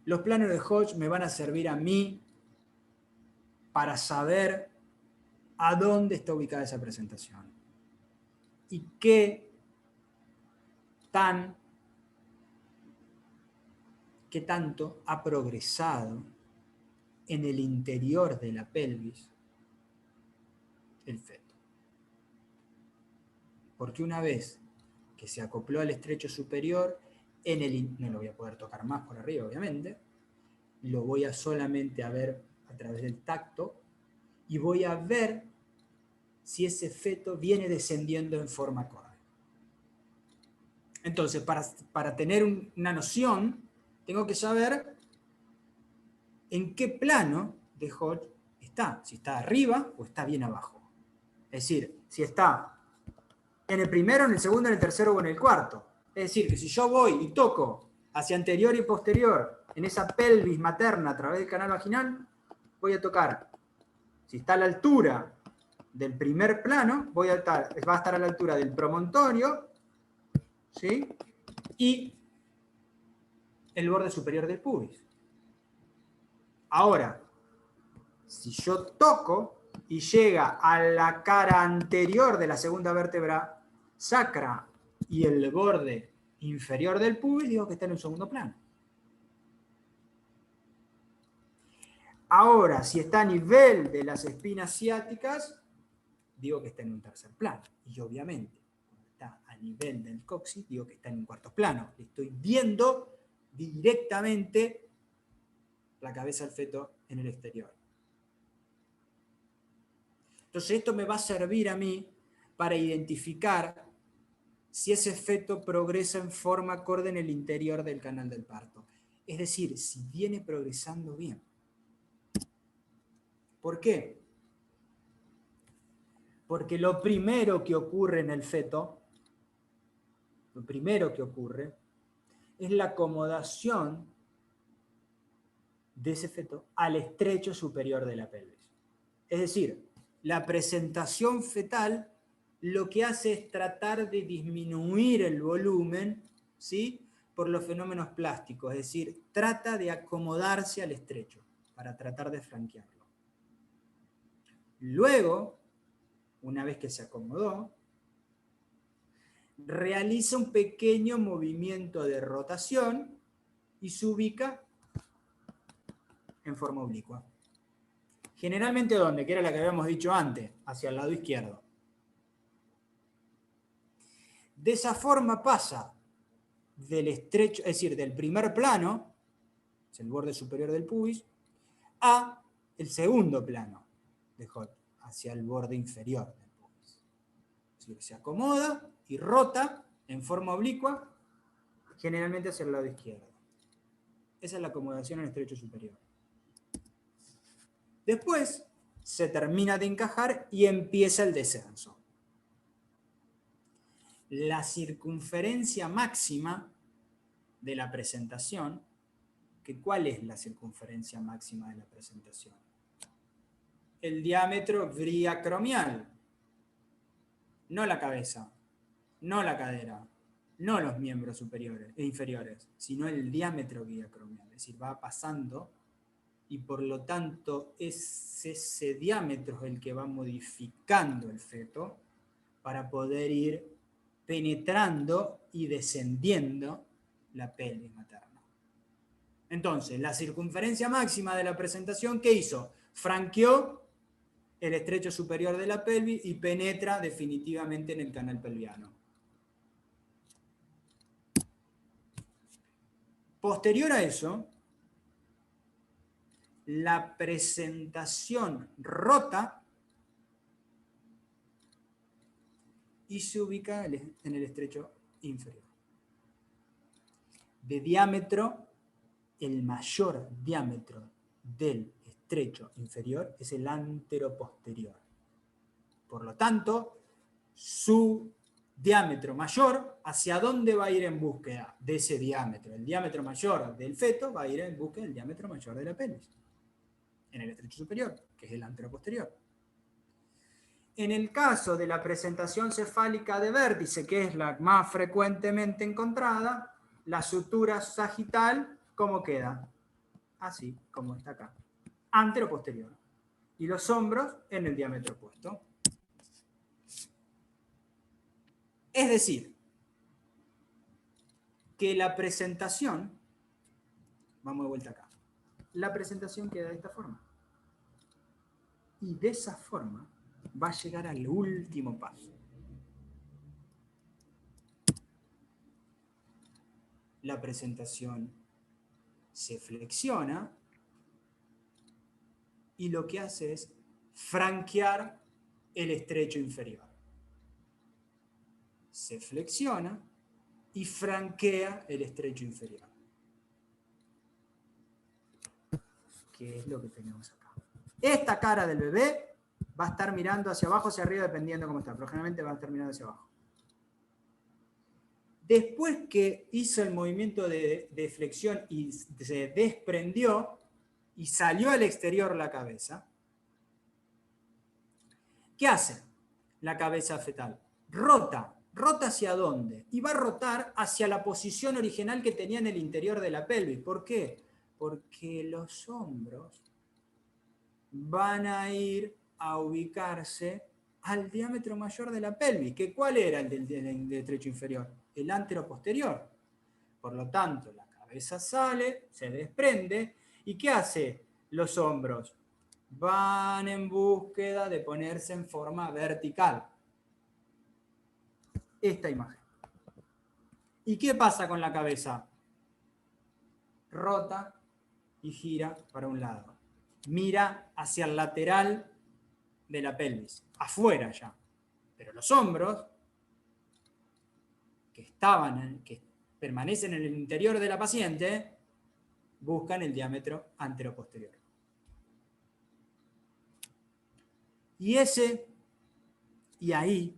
Los planos de Hodge me van a servir a mí para saber a dónde está ubicada esa presentación y qué tanto ha progresado en el interior de la pelvis el feto. Porque una vez que se acopló al estrecho superior, no lo voy a poder tocar más por arriba, obviamente, lo voy a solamente a ver a través del tacto y voy a ver si ese feto viene descendiendo en forma acorde. Entonces, para tener una noción, tengo que saber en qué plano de Hodge está, si está arriba o está bien abajo. Es decir, si está en el primero, en el segundo, en el tercero o en el cuarto. Es decir, que si yo voy y toco hacia anterior y posterior en esa pelvis materna a través del canal vaginal, voy a tocar, si está a la altura del primer plano, va a estar a la altura del promontorio, ¿sí? Y el borde superior del pubis. Ahora, si yo toco y llega a la cara anterior de la segunda vértebra sacra y el borde inferior del pubis, digo que está en un segundo plano. Ahora, si está a nivel de las espinas ciáticas, digo que está en un tercer plano. Y obviamente, cuando está a nivel del coxis, digo que está en un cuarto plano. Estoy viendo directamente la cabeza del feto en el exterior. Entonces esto me va a servir a mí para identificar si ese feto progresa en forma acorde en el interior del canal del parto. Es decir, si viene progresando bien. ¿Por qué? Porque lo primero que ocurre en el feto, es la acomodación de ese feto al estrecho superior de la pelvis. Es decir, la presentación fetal lo que hace es tratar de disminuir el volumen, ¿sí?, por los fenómenos plásticos, es decir, trata de acomodarse al estrecho para tratar de flanquearlo. Luego, una vez que se acomodó, realiza un pequeño movimiento de rotación y se ubica en forma oblicua. Generalmente, ¿dónde? Que era la que habíamos dicho antes, hacia el lado izquierdo. De esa forma pasa del estrecho, es decir, del primer plano, es el borde superior del pubis, a el segundo plano de Hodge, hacia el borde inferior del pubis. Es decir, se acomoda y rota en forma oblicua, generalmente hacia el lado izquierdo. Esa es la acomodación en el estrecho superior. Después se termina de encajar y empieza el descenso. La circunferencia máxima de la presentación, ¿cuál es la circunferencia máxima de la presentación? El diámetro griacromial, no la cabeza, no la cadera, no los miembros superiores e inferiores, sino el diámetro griacromial, es decir, va pasando y por lo tanto es ese diámetro el que va modificando el feto para poder ir penetrando y descendiendo la pelvis materna. Entonces, la circunferencia máxima de la presentación, ¿qué hizo? Franqueó el estrecho superior de la pelvis y penetra definitivamente en el canal pelviano. Posterior a eso, la presentación rota y se ubica en el estrecho inferior. De diámetro, el mayor diámetro del estrecho inferior es el anteroposterior. Por lo tanto, su diámetro mayor, ¿hacia dónde va a ir en búsqueda de ese diámetro? El diámetro mayor del feto va a ir en búsqueda del diámetro mayor de la pelvis, en el estrecho superior, que es el anteroposterior. En el caso de la presentación cefálica de vértice, que es la más frecuentemente encontrada, la sutura sagital, ¿cómo queda? Así, como está acá. Anteroposterior. y los hombros en el diámetro opuesto. Es decir, que la presentación, vamos de vuelta acá, la presentación queda de esta forma. Y de esa forma va a llegar al último paso. La presentación se flexiona y lo que hace es franquear el estrecho inferior. Se flexiona y franquea el estrecho inferior. ¿Qué es lo que tenemos acá? Esta cara del bebé va a estar mirando hacia abajo, hacia arriba, dependiendo cómo está, pero generalmente va a estar mirando hacia abajo. Después que hizo el movimiento de flexión y se desprendió y salió al exterior la cabeza, ¿qué hace la cabeza fetal? Rota. ¿Rota hacia dónde? Y va a rotar hacia la posición original que tenía en el interior de la pelvis. ¿Por qué? Porque los hombros van a ir a ubicarse al diámetro mayor de la pelvis. ¿Que ¿Cuál era el del estrecho inferior? El anteroposterior. Por lo tanto, la cabeza sale, se desprende. ¿Y qué hace los hombros? Van en búsqueda de ponerse en forma vertical. Esta imagen. ¿Y qué pasa con la cabeza? Rota y gira para un lado. Mira hacia el lateral de la pelvis, afuera ya. Pero los hombros, que permanecen en el interior de la paciente, buscan el diámetro anteroposterior. Y ahí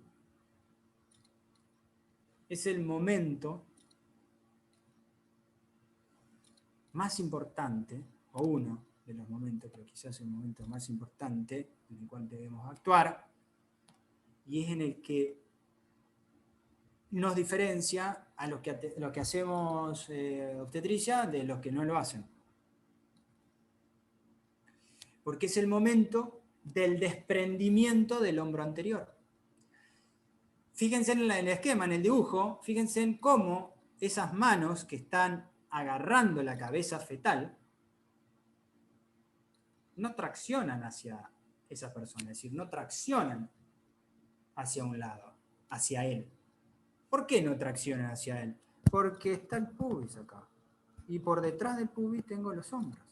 es el momento más importante, o uno de los momentos, pero quizás el momento más importante en el cual debemos actuar, y es en el que nos diferencia a los que hacemos obstetricia de los que no lo hacen. Porque es el momento del desprendimiento del hombro anterior. Fíjense en el esquema, en el dibujo, fíjense en cómo esas manos que están agarrando la cabeza fetal no traccionan hacia esa persona, es decir, no traccionan hacia un lado, hacia él. ¿Por qué no traccionan hacia él? Porque está el pubis acá. Y por detrás del pubis tengo los hombros.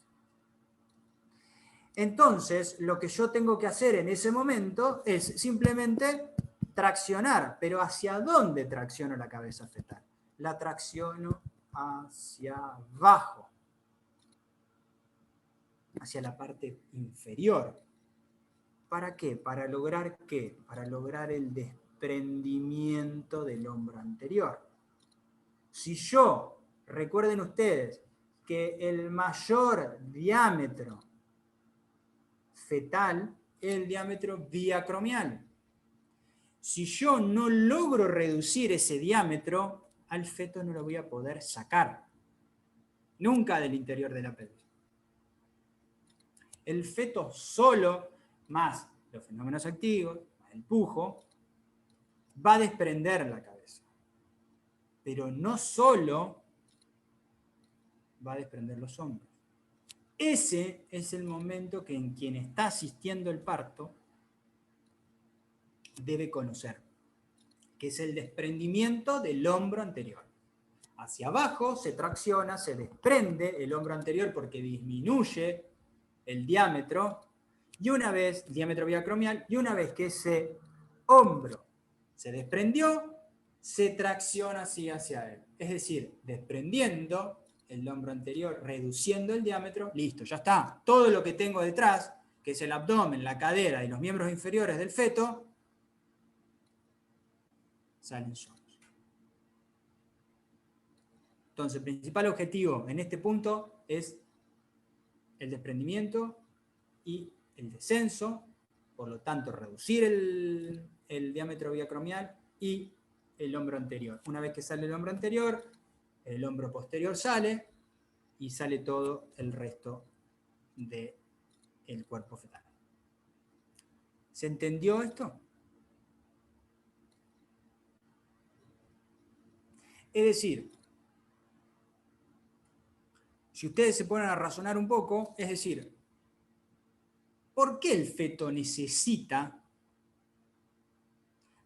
Entonces, lo que yo tengo que hacer en ese momento es simplemente traccionar. ¿Pero hacia dónde tracciono la cabeza fetal? La tracciono hacia abajo. Hacia la parte inferior. ¿Para qué? ¿Para lograr qué? Para lograr el desprendimiento del hombro anterior. Si yo, recuerden ustedes, que el mayor diámetro fetal es el diámetro biacromial. Si yo no logro reducir ese diámetro, al feto no lo voy a poder sacar. Nunca del interior de la pelvis. El feto solo, más los fenómenos activos, más el pujo, va a desprender la cabeza. Pero no solo va a desprender los hombros. Ese es el momento que en quien está asistiendo el parto debe conocer, que es el desprendimiento del hombro anterior. Hacia abajo se tracciona, se desprende el hombro anterior porque disminuye el diámetro, y una vez, el diámetro biacromial, y una vez que ese hombro se desprendió, se tracciona así hacia él. Es decir, desprendiendo el hombro anterior, reduciendo el diámetro, listo, ya está. Todo lo que tengo detrás, que es el abdomen, la cadera y los miembros inferiores del feto, salen solos. Entonces, el principal objetivo en este punto es el desprendimiento y el descenso, por lo tanto, reducir el diámetro biacromial y el hombro anterior. Una vez que sale el hombro anterior, el hombro posterior sale y sale todo el resto del cuerpo fetal. ¿Se entendió esto? Es decir, si ustedes se ponen a razonar un poco, es decir, ¿por qué el feto necesita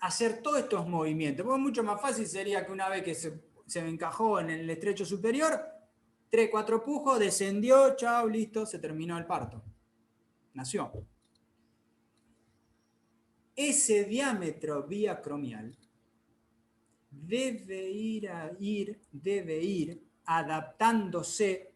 hacer todos estos movimientos? Porque mucho más fácil sería que una vez que se encajó en el estrecho superior, 3, 4 pujos, descendió, chao, listo, se terminó el parto. Nació. Ese diámetro biacromial debe ir adaptándose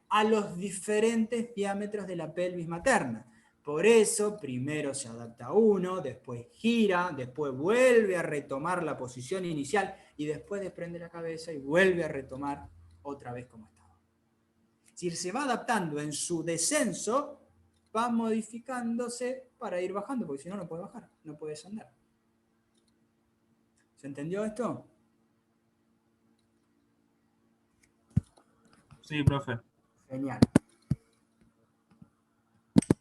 a los diferentes diámetros de la pelvis materna. Por eso, primero se adapta uno, después gira, después vuelve a retomar la posición inicial y después desprende la cabeza y vuelve a retomar otra vez como estaba. Es decir, se va adaptando en su descenso, va modificándose para ir bajando, porque si no, no puede bajar, no puede descender. ¿Se entendió esto? Sí, profe. Genial.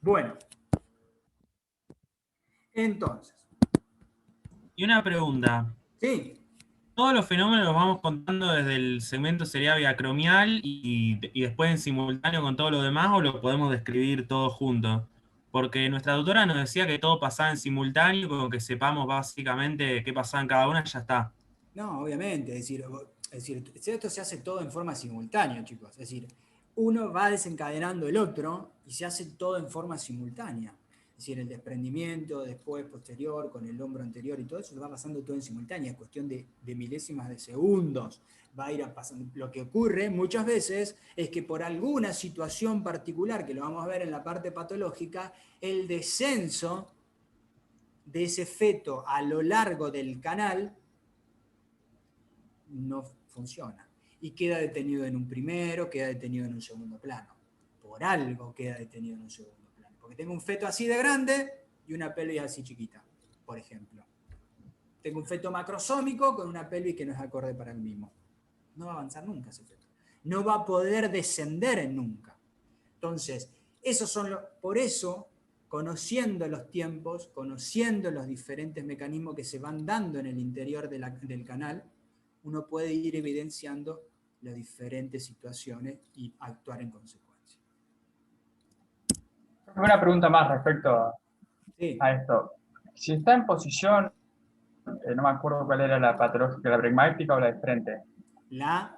Bueno. Entonces. Y una pregunta. Sí. Todos los fenómenos los vamos contando desde el segmento serial biacromial y después en simultáneo con todo lo demás, o lo podemos describir todo junto. Porque nuestra doctora nos decía que todo pasaba en simultáneo, como que sepamos básicamente qué pasaba en cada una, ya está. No, obviamente, es decir, esto se hace todo en forma simultánea, chicos. Es decir, uno va desencadenando el otro y se hace todo en forma simultánea. Es decir, el desprendimiento, después, posterior, con el hombro anterior y todo eso, va pasando todo en simultánea. Es cuestión de milésimas de segundos. Va a ir pasando. Lo que ocurre muchas veces es que por alguna situación particular, que lo vamos a ver en la parte patológica, el descenso de ese feto a lo largo del canal no funciona. Y queda detenido en un primero, queda detenido en un segundo plano. Por algo queda detenido en un segundo plano. Porque tengo un feto así de grande y una pelvis así chiquita, por ejemplo. Tengo un feto macrosómico con una pelvis que no es acorde para el mismo. No va a avanzar nunca ese feto. No va a poder descender nunca. Entonces, por eso, conociendo los tiempos, conociendo los diferentes mecanismos que se van dando en el interior del canal, uno puede ir evidenciando las diferentes situaciones y actuar en consecuencia. Una pregunta más respecto Sí. a esto. Si está en posición, no me acuerdo cuál era la patológica, la bregmática o la de frente. La...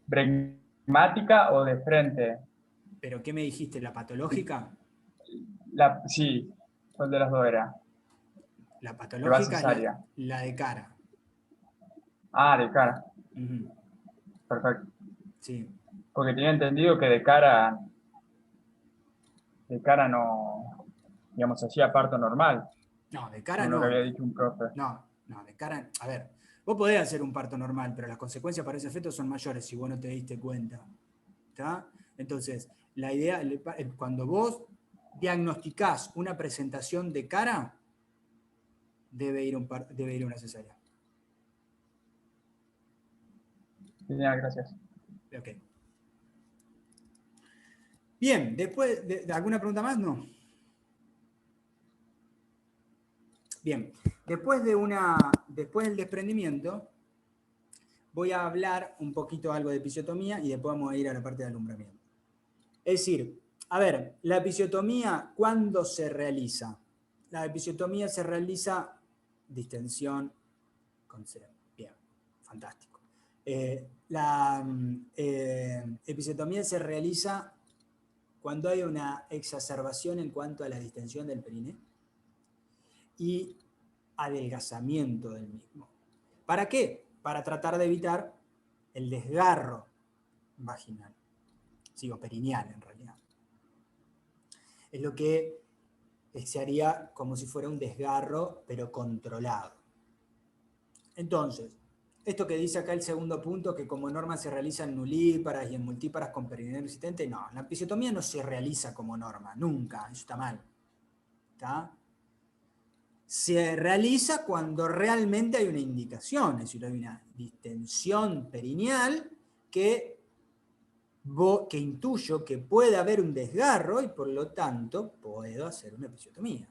¿Bregmática o de frente? ¿Pero qué me dijiste? ¿La patológica? Sí, ¿cuál de las dos era? La patológica es cesárea. la de cara. Ah, de cara. Uh-huh. Perfecto. Sí. Porque tenía entendido que de cara no, digamos, hacía parto normal. No, de cara Lo no. que había dicho un profe. No, de cara... A ver, vos podés hacer un parto normal, pero las consecuencias para ese feto son mayores si vos no te diste cuenta. ¿Está? Entonces, la idea, cuando vos diagnosticás una presentación de cara, debe ir una cesárea. Genial, gracias. Ok. Bien, después de alguna pregunta más, ¿no? Bien, después del desprendimiento, voy a hablar un poquito algo de episiotomía y después vamos a ir a la parte de alumbramiento. Es decir, a ver, la episiotomía, ¿cuándo se realiza? La episiotomía se realiza distensión con C. Bien, fantástico. La episiotomía se realiza cuando hay una exacerbación en cuanto a la distensión del perine y adelgazamiento del mismo. ¿Para qué? Para tratar de evitar el desgarro vaginal. Sigo, perineal en realidad. Es lo que se haría como si fuera un desgarro, pero controlado. Entonces, esto que dice acá el segundo punto, que como norma se realiza en nulíparas y en multíparas con perineal existente, no, la episiotomía no se realiza como norma, nunca, eso está mal. ¿Está? Se realiza cuando realmente hay una indicación, es decir, hay una distensión perineal que intuyo que puede haber un desgarro y por lo tanto puedo hacer una episiotomía.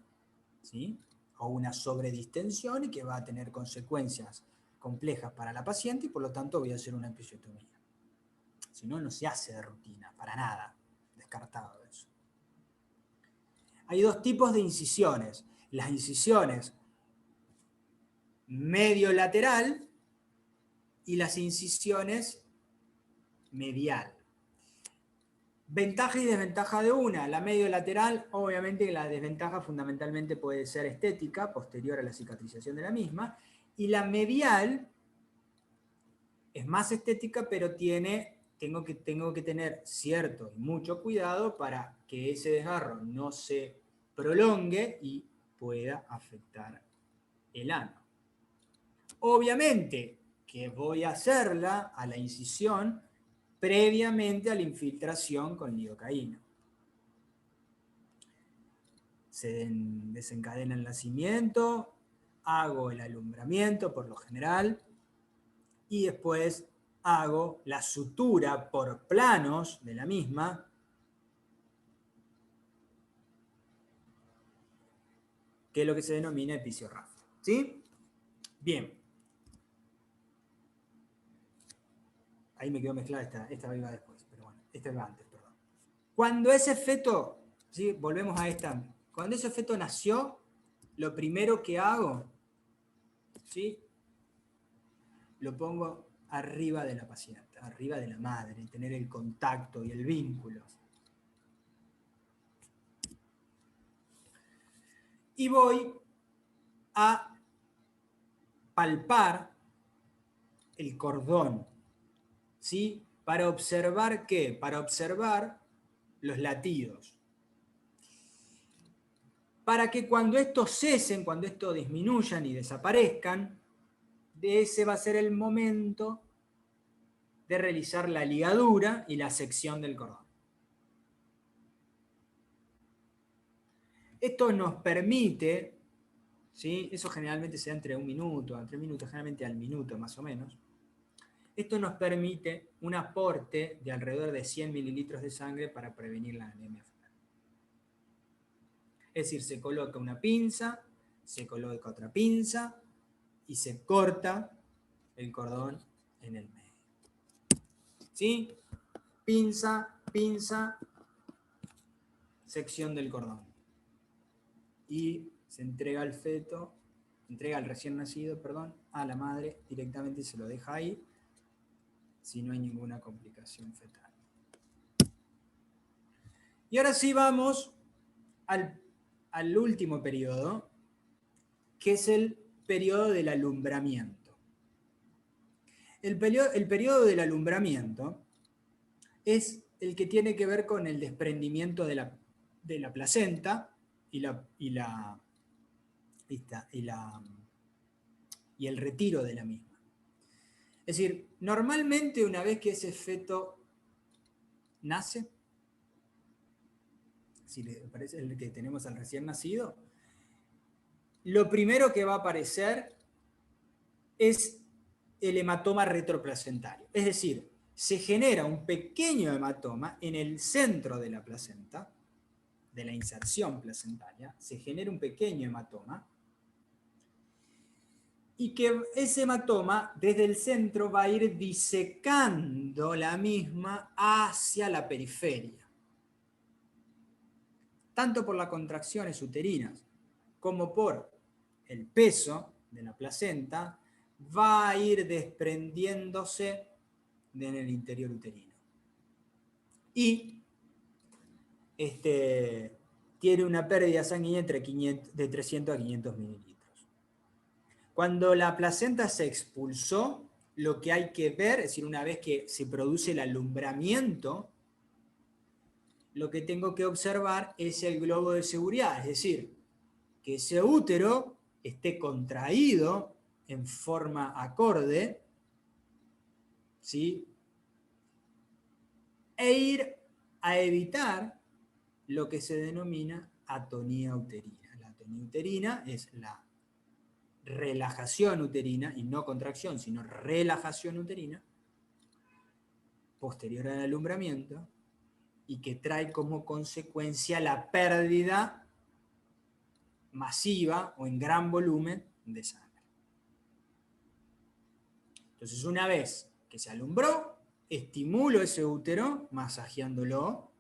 ¿sí? O una sobredistensión y que va a tener consecuencias complejas para la paciente y por lo tanto voy a hacer una episiotomía. Si no, no se hace de rutina, para nada. Descartado eso. Hay dos tipos de incisiones. Las incisiones medio-lateral y las incisiones medial. Ventaja y desventaja de una. La medio-lateral, obviamente la desventaja fundamentalmente puede ser estética, posterior a la cicatrización de la misma, y la medial es más estética, pero tengo que tener cierto y mucho cuidado para que ese desgarro no se prolongue y pueda afectar el ano. Obviamente que voy a hacerla a la incisión previamente a la infiltración con lidocaína. Se desencadena el nacimiento, hago el alumbramiento por lo general y después hago la sutura por planos de la misma, que es lo que se denomina episiorrafia. ¿Sí? Bien. Ahí me quedó mezclada, esta iba después, pero bueno, esta iba antes, perdón. Cuando ese feto, ¿sí? Volvemos a esta, cuando ese feto nació, lo primero que hago, ¿sí? Lo pongo arriba de la paciente, arriba de la madre, tener el contacto y el vínculo. Y voy a palpar el cordón, ¿sí? ¿Para observar qué? Para observar los latidos. Para que cuando estos cesen, cuando estos disminuyan y desaparezcan, ese va a ser el momento de realizar la ligadura y la sección del cordón. Esto nos permite, ¿sí? Eso generalmente se da entre 1 minuto, a 3 minutos, generalmente al minuto más o menos. Esto nos permite un aporte de alrededor de 100 mililitros de sangre para prevenir la anemia fetal. Es decir, se coloca una pinza, se coloca otra pinza y se corta el cordón en el medio. ¿Sí? Pinza, pinza, sección del cordón. Y se entrega al feto, entrega al recién nacido, perdón, a la madre directamente y se lo deja ahí si no hay ninguna complicación fetal. Y ahora sí vamos al último periodo, que es el periodo del alumbramiento. El periodo del alumbramiento es el que tiene que ver con el desprendimiento de la placenta y el retiro de la misma. Es decir, normalmente una vez que ese feto nace, si le parece el que tenemos al recién nacido, lo primero que va a aparecer es el hematoma retroplacentario. Es decir, se genera un pequeño hematoma en el centro de la placenta, de la inserción placentaria, se genera un pequeño hematoma, y que ese hematoma desde el centro va a ir disecando la misma hacia la periferia. Tanto por las contracciones uterinas como por el peso de la placenta, va a ir desprendiéndose en el interior uterino. Y tiene una pérdida sanguínea de 300 a 500 mililitros. Cuando la placenta se expulsó, lo que hay que ver, es decir, una vez que se produce el alumbramiento, lo que tengo que observar es el globo de seguridad, es decir, que ese útero esté contraído en forma acorde, ¿sí? E ir a evitar lo que se denomina atonía uterina. La atonía uterina es la relajación uterina, y no contracción, sino relajación uterina, posterior al alumbramiento, y que trae como consecuencia la pérdida masiva o en gran volumen de sangre. Entonces, una vez que se alumbró, estimulo ese útero masajeándolo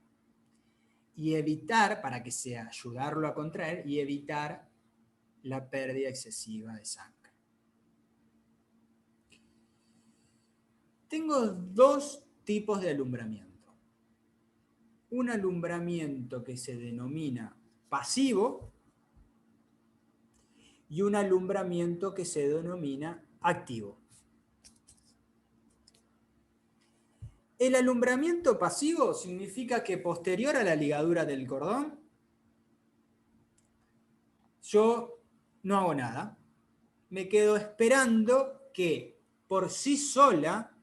y evitar, para que sea ayudarlo a contraer y evitar la pérdida excesiva de sangre. Tengo dos tipos de alumbramiento. Un alumbramiento que se denomina pasivo y un alumbramiento que se denomina activo. El alumbramiento pasivo significa que posterior a la ligadura del cordón, yo no hago nada. Me quedo esperando que por sí sola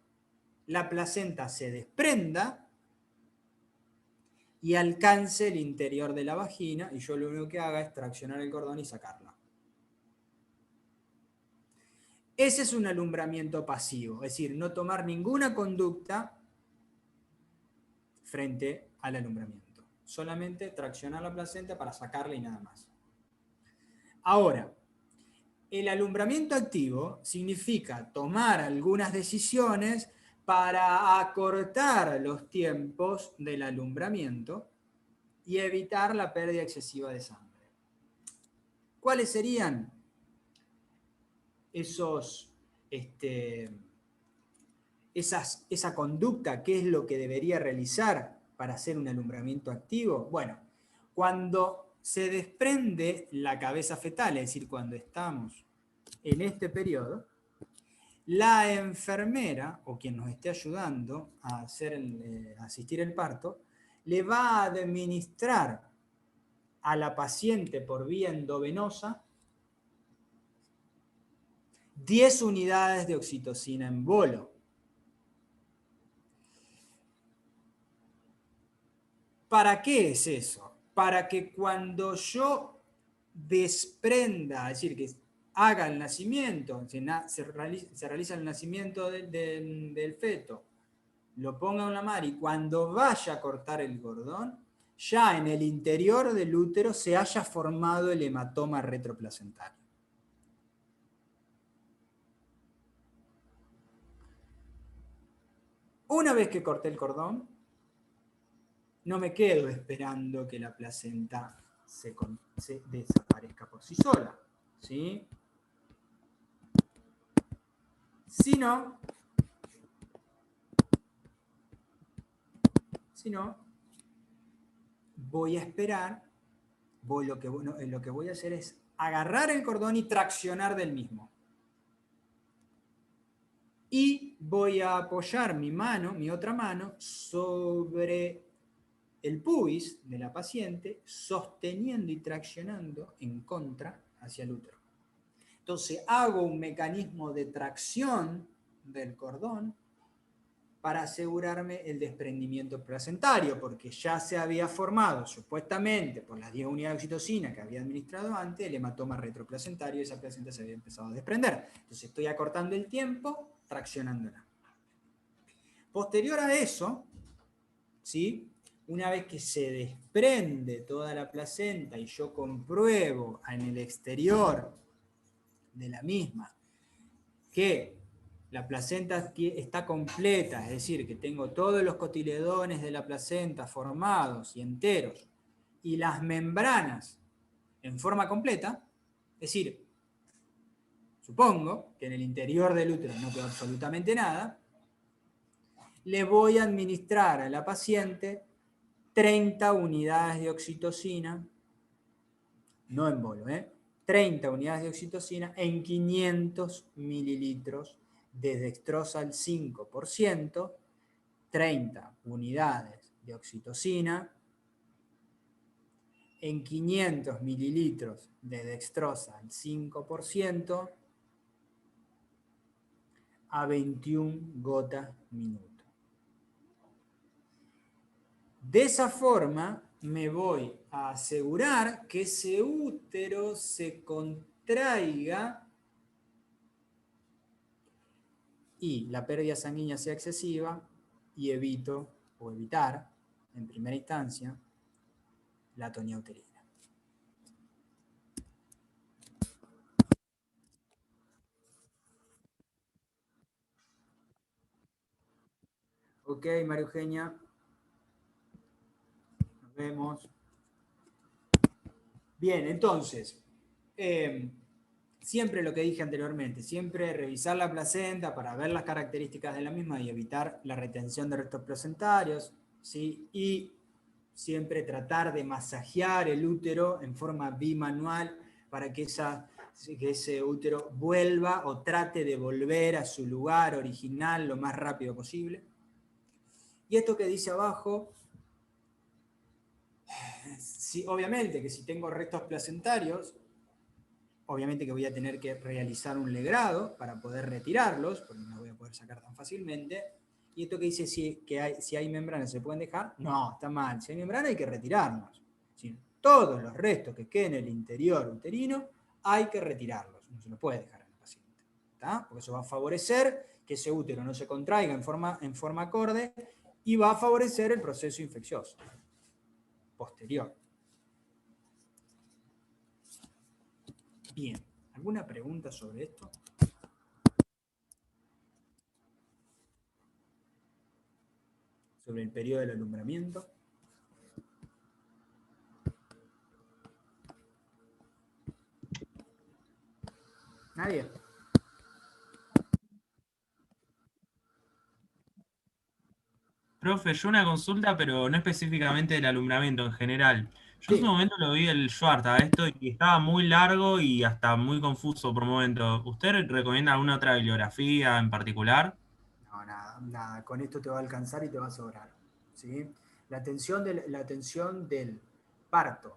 la placenta se desprenda y alcance el interior de la vagina y yo lo único que haga es traccionar el cordón y sacarla. Ese es un alumbramiento pasivo, es decir, no tomar ninguna conducta frente al alumbramiento. Solamente traccionar la placenta para sacarla y nada más. Ahora, el alumbramiento activo significa tomar algunas decisiones para acortar los tiempos del alumbramiento y evitar la pérdida excesiva de sangre. ¿Cuáles serían esa conducta? ¿Qué es lo que debería realizar para hacer un alumbramiento activo? Bueno, cuando se desprende la cabeza fetal, es decir, cuando estamos en este periodo, la enfermera o quien nos esté ayudando a asistir el parto, le va a administrar a la paciente por vía endovenosa 10 unidades de oxitocina en bolo. ¿Para qué es eso? Para que cuando yo desprenda, es decir, que haga el nacimiento, se realiza el nacimiento del feto, lo ponga en la madre y cuando vaya a cortar el cordón, ya en el interior del útero se haya formado el hematoma retroplacentario. Una vez que corté el cordón, no me quedo esperando que la placenta se desaparezca por sí sola, ¿sí? Si no, voy a esperar, lo que voy a hacer es agarrar el cordón y traccionar del mismo. Y voy a apoyar mi otra mano, sobre el pubis de la paciente, sosteniendo y traccionando en contra hacia el útero. Entonces hago un mecanismo de tracción del cordón para asegurarme el desprendimiento placentario, porque ya se había formado, supuestamente, por las 10 unidades de oxitocina que había administrado antes, el hematoma retroplacentario y esa placenta se había empezado a desprender. Entonces estoy acortando el tiempo, traccionándola. Posterior a eso, ¿sí? Una vez que se desprende toda la placenta y yo compruebo en el exterior de la misma que la placenta está completa, es decir, que tengo todos los cotiledones de la placenta formados y enteros, y las membranas en forma completa, es decir, supongo que en el interior del útero no quedó absolutamente nada, le voy a administrar a la paciente 30 unidades de oxitocina, no en bolo, 30 unidades de oxitocina en 500 mililitros de dextrosa al 5%, 30 unidades de oxitocina en 500 mililitros de dextrosa al 5% a 21 gotas minuto. De esa forma me voy a asegurar que ese útero se contraiga y la pérdida sanguínea sea excesiva y evitar, en primera instancia, la atonía uterina. Ok, María Eugenia. Nos vemos. Bien, entonces, siempre lo que dije anteriormente, siempre revisar la placenta para ver las características de la misma y evitar la retención de restos placentarios, ¿sí? Y siempre tratar de masajear el útero en forma bimanual para que ese útero vuelva o trate de volver a su lugar original lo más rápido posible. Y esto que dice abajo, sí, obviamente que si tengo restos placentarios, obviamente que voy a tener que realizar un legrado para poder retirarlos, porque no los voy a poder sacar tan fácilmente. Y esto que dice si hay membranas se pueden dejar, no, está mal. Si hay membrana hay que retirarlos. Si todos los restos que queden en el interior uterino hay que retirarlos. No se los puede dejar al paciente. ¿Está? Porque eso va a favorecer que ese útero no se contraiga en forma acorde y va a favorecer el proceso infeccioso posterior. Bien, ¿alguna pregunta sobre esto? Sobre el periodo del alumbramiento. Nadie. Profe, yo una consulta, pero no específicamente del alumbramiento en general. Yo en su Sí. momento lo vi el Schwarz a esto y estaba muy largo y hasta muy confuso por momento. ¿Usted recomienda alguna otra bibliografía en particular? No, nada. Con esto te va a alcanzar y te va a sobrar. ¿Sí? La atención del parto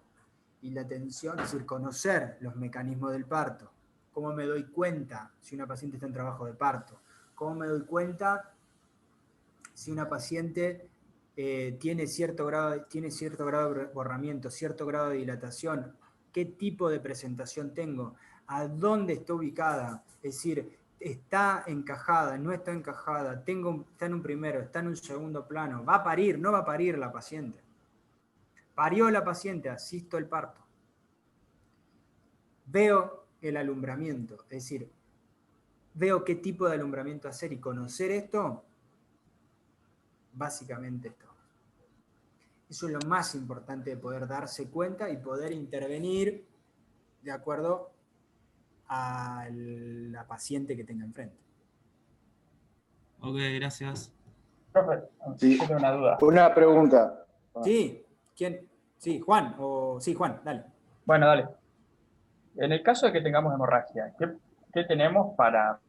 y la atención, es decir, conocer los mecanismos del parto. ¿Cómo me doy cuenta si una paciente está en trabajo de parto? ¿Cómo me doy cuenta si una paciente tiene cierto grado de borramiento, cierto grado de dilatación? ¿Qué tipo de presentación tengo? ¿A dónde está ubicada? Es decir, ¿está encajada? ¿No está encajada? ¿Está en un primero? ¿Está en un segundo plano? ¿Va a parir? ¿No va a parir la paciente? ¿Parió la paciente? Asisto el parto. Veo el alumbramiento, es decir, veo qué tipo de alumbramiento hacer y conocer esto, básicamente esto. Eso es lo más importante de poder darse cuenta y poder intervenir de acuerdo a la paciente que tenga enfrente. Ok, gracias. Profe, Sí. yo tengo una duda. Una pregunta. Sí, ¿quién? Sí, Juan, sí, Juan, dale. Bueno, dale. En el caso de que tengamos hemorragia, ¿qué tenemos para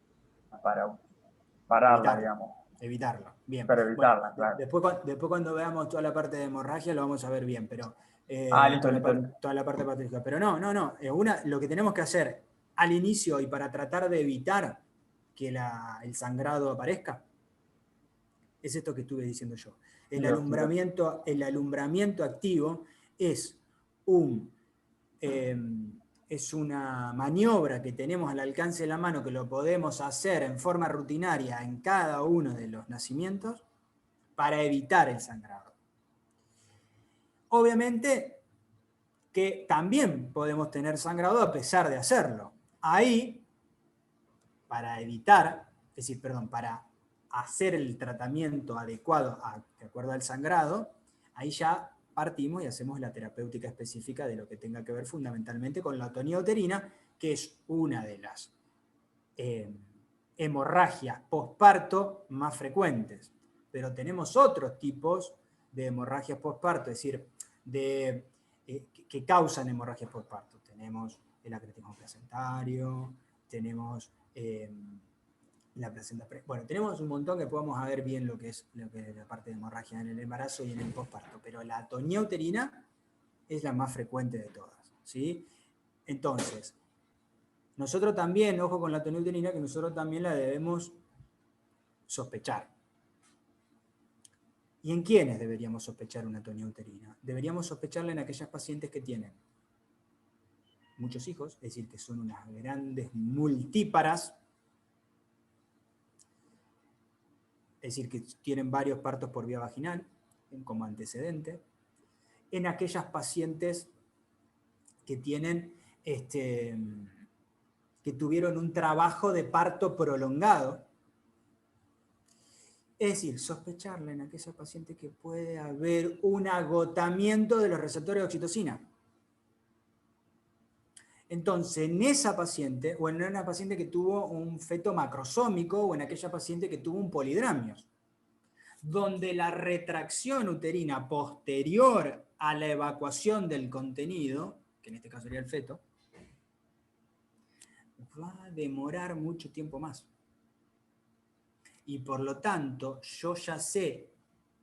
pararla, digamos? Evitarlo. Bien. Para evitarla, Bueno, claro. después cuando veamos toda la parte de hemorragia lo vamos a ver bien, pero Listo, listo. toda la parte patológica. Pero no. Lo que tenemos que hacer al inicio y para tratar de evitar que el sangrado aparezca es esto que estuve diciendo yo. El alumbramiento activo es una maniobra que tenemos al alcance de la mano, que lo podemos hacer en forma rutinaria en cada uno de los nacimientos para evitar el sangrado. Obviamente que también podemos tener sangrado a pesar de hacerlo. Ahí, para hacer el tratamiento adecuado de acuerdo al sangrado, ahí ya partimos y hacemos la terapéutica específica de lo que tenga que ver fundamentalmente con la atonía uterina, que es una de las hemorragias posparto más frecuentes. Pero tenemos otros tipos de hemorragias posparto, es decir, que causan hemorragias posparto. Tenemos el acretismo placentario, tenemos la placenta. Bueno, tenemos un montón que podemos ver bien lo que es la parte de hemorragia en el embarazo y en el posparto, pero la atonía uterina es la más frecuente de todas, ¿sí? Entonces, nosotros también, ojo con la atonía uterina, que nosotros también la debemos sospechar. ¿Y en quiénes deberíamos sospechar una atonía uterina? Deberíamos sospecharla en aquellas pacientes que tienen muchos hijos, es decir, que son unas grandes multíparas, es decir, que tienen varios partos por vía vaginal, como antecedente, en aquellas pacientes que tienen, que tuvieron un trabajo de parto prolongado, Es decir, sospecharle en aquella paciente que puede haber un agotamiento de los receptores de oxitocina. Entonces, en esa paciente, o en una paciente que tuvo un feto macrosómico, o en aquella paciente que tuvo un polidramnios, donde la retracción uterina posterior a la evacuación del contenido, que en este caso sería el feto, va a demorar mucho tiempo más. Y por lo tanto, yo ya sé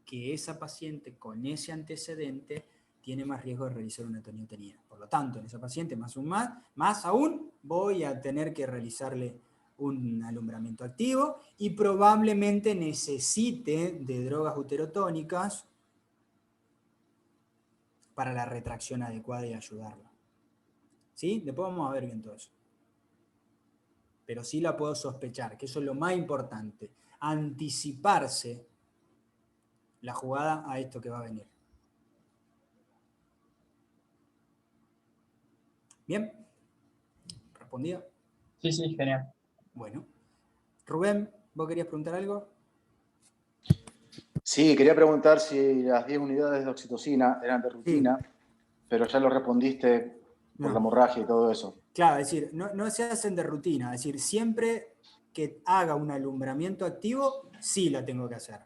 que esa paciente con ese antecedente tiene más riesgo de realizar una toniotenía. Por lo tanto, en esa paciente más aún voy a tener que realizarle un alumbramiento activo y probablemente necesite de drogas uterotónicas para la retracción adecuada y ayudarla. ¿Sí? Después vamos a ver bien todo eso. Pero sí la puedo sospechar, que eso es lo más importante. Anticiparse la jugada a esto que va a venir. ¿Bien? ¿Respondido? Sí, sí, genial. Bueno. Rubén, ¿vos querías preguntar algo? Sí, quería preguntar si las 10 unidades de oxitocina eran de rutina, sí, pero ya lo respondiste por la hemorragia y todo eso. Claro, es decir, no se hacen de rutina, es decir, siempre que haga un alumbramiento activo, sí la tengo que hacer,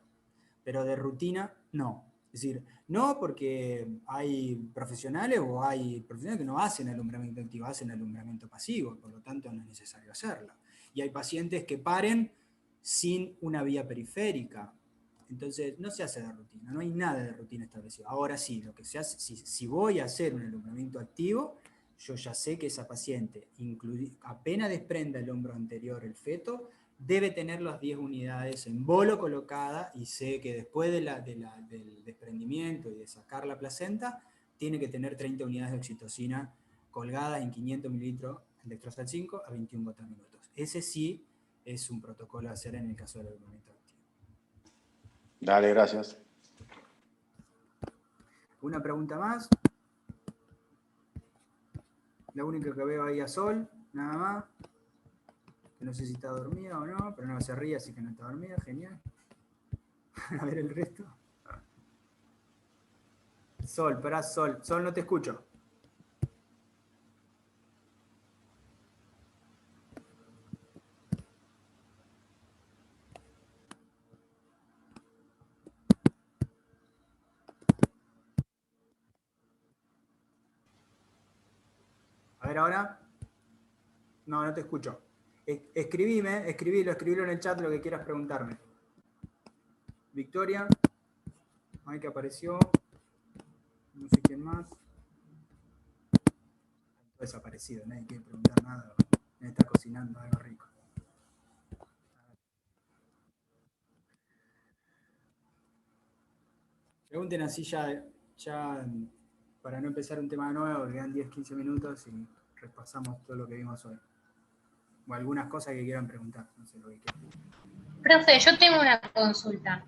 pero de rutina, no. Es decir, no porque hay profesionales que no hacen alumbramiento activo, hacen alumbramiento pasivo, por lo tanto no es necesario hacerlo. Y hay pacientes que paren sin una vía periférica. Entonces, no se hace de rutina, no hay nada de rutina establecido. Ahora sí, lo que se hace, si voy a hacer un alumbramiento activo, yo ya sé que esa paciente, apenas desprenda el hombro anterior el feto, debe tener las 10 unidades en bolo colocada y sé que después del desprendimiento y de sacar la placenta, tiene que tener 30 unidades de oxitocina colgadas en 500 mililitros de Dextrostal 5 a 21 gotas minutos. Ese sí es un protocolo a hacer en el caso del alumbramiento activo. Dale, gracias. ¿Una pregunta más? La única que veo ahí a Sol, nada más. Que no sé si está dormida o no, pero no se ríe, así que no está dormida, genial. A ver el resto. Sol, pará, Sol. Sol, no te escucho. A ver ahora. No, no te escucho. Escribilo en el chat lo que quieras preguntarme. Victoria. Mike apareció. No sé quién más. Desaparecido, nadie quiere preguntar nada. Nadie está cocinando algo rico. Pregunten así ya para no empezar un tema nuevo, que quedan 10-15 minutos y repasamos todo lo que vimos hoy. O algunas cosas que quieran preguntar. No sé lo que quieran. Profe, yo tengo una consulta.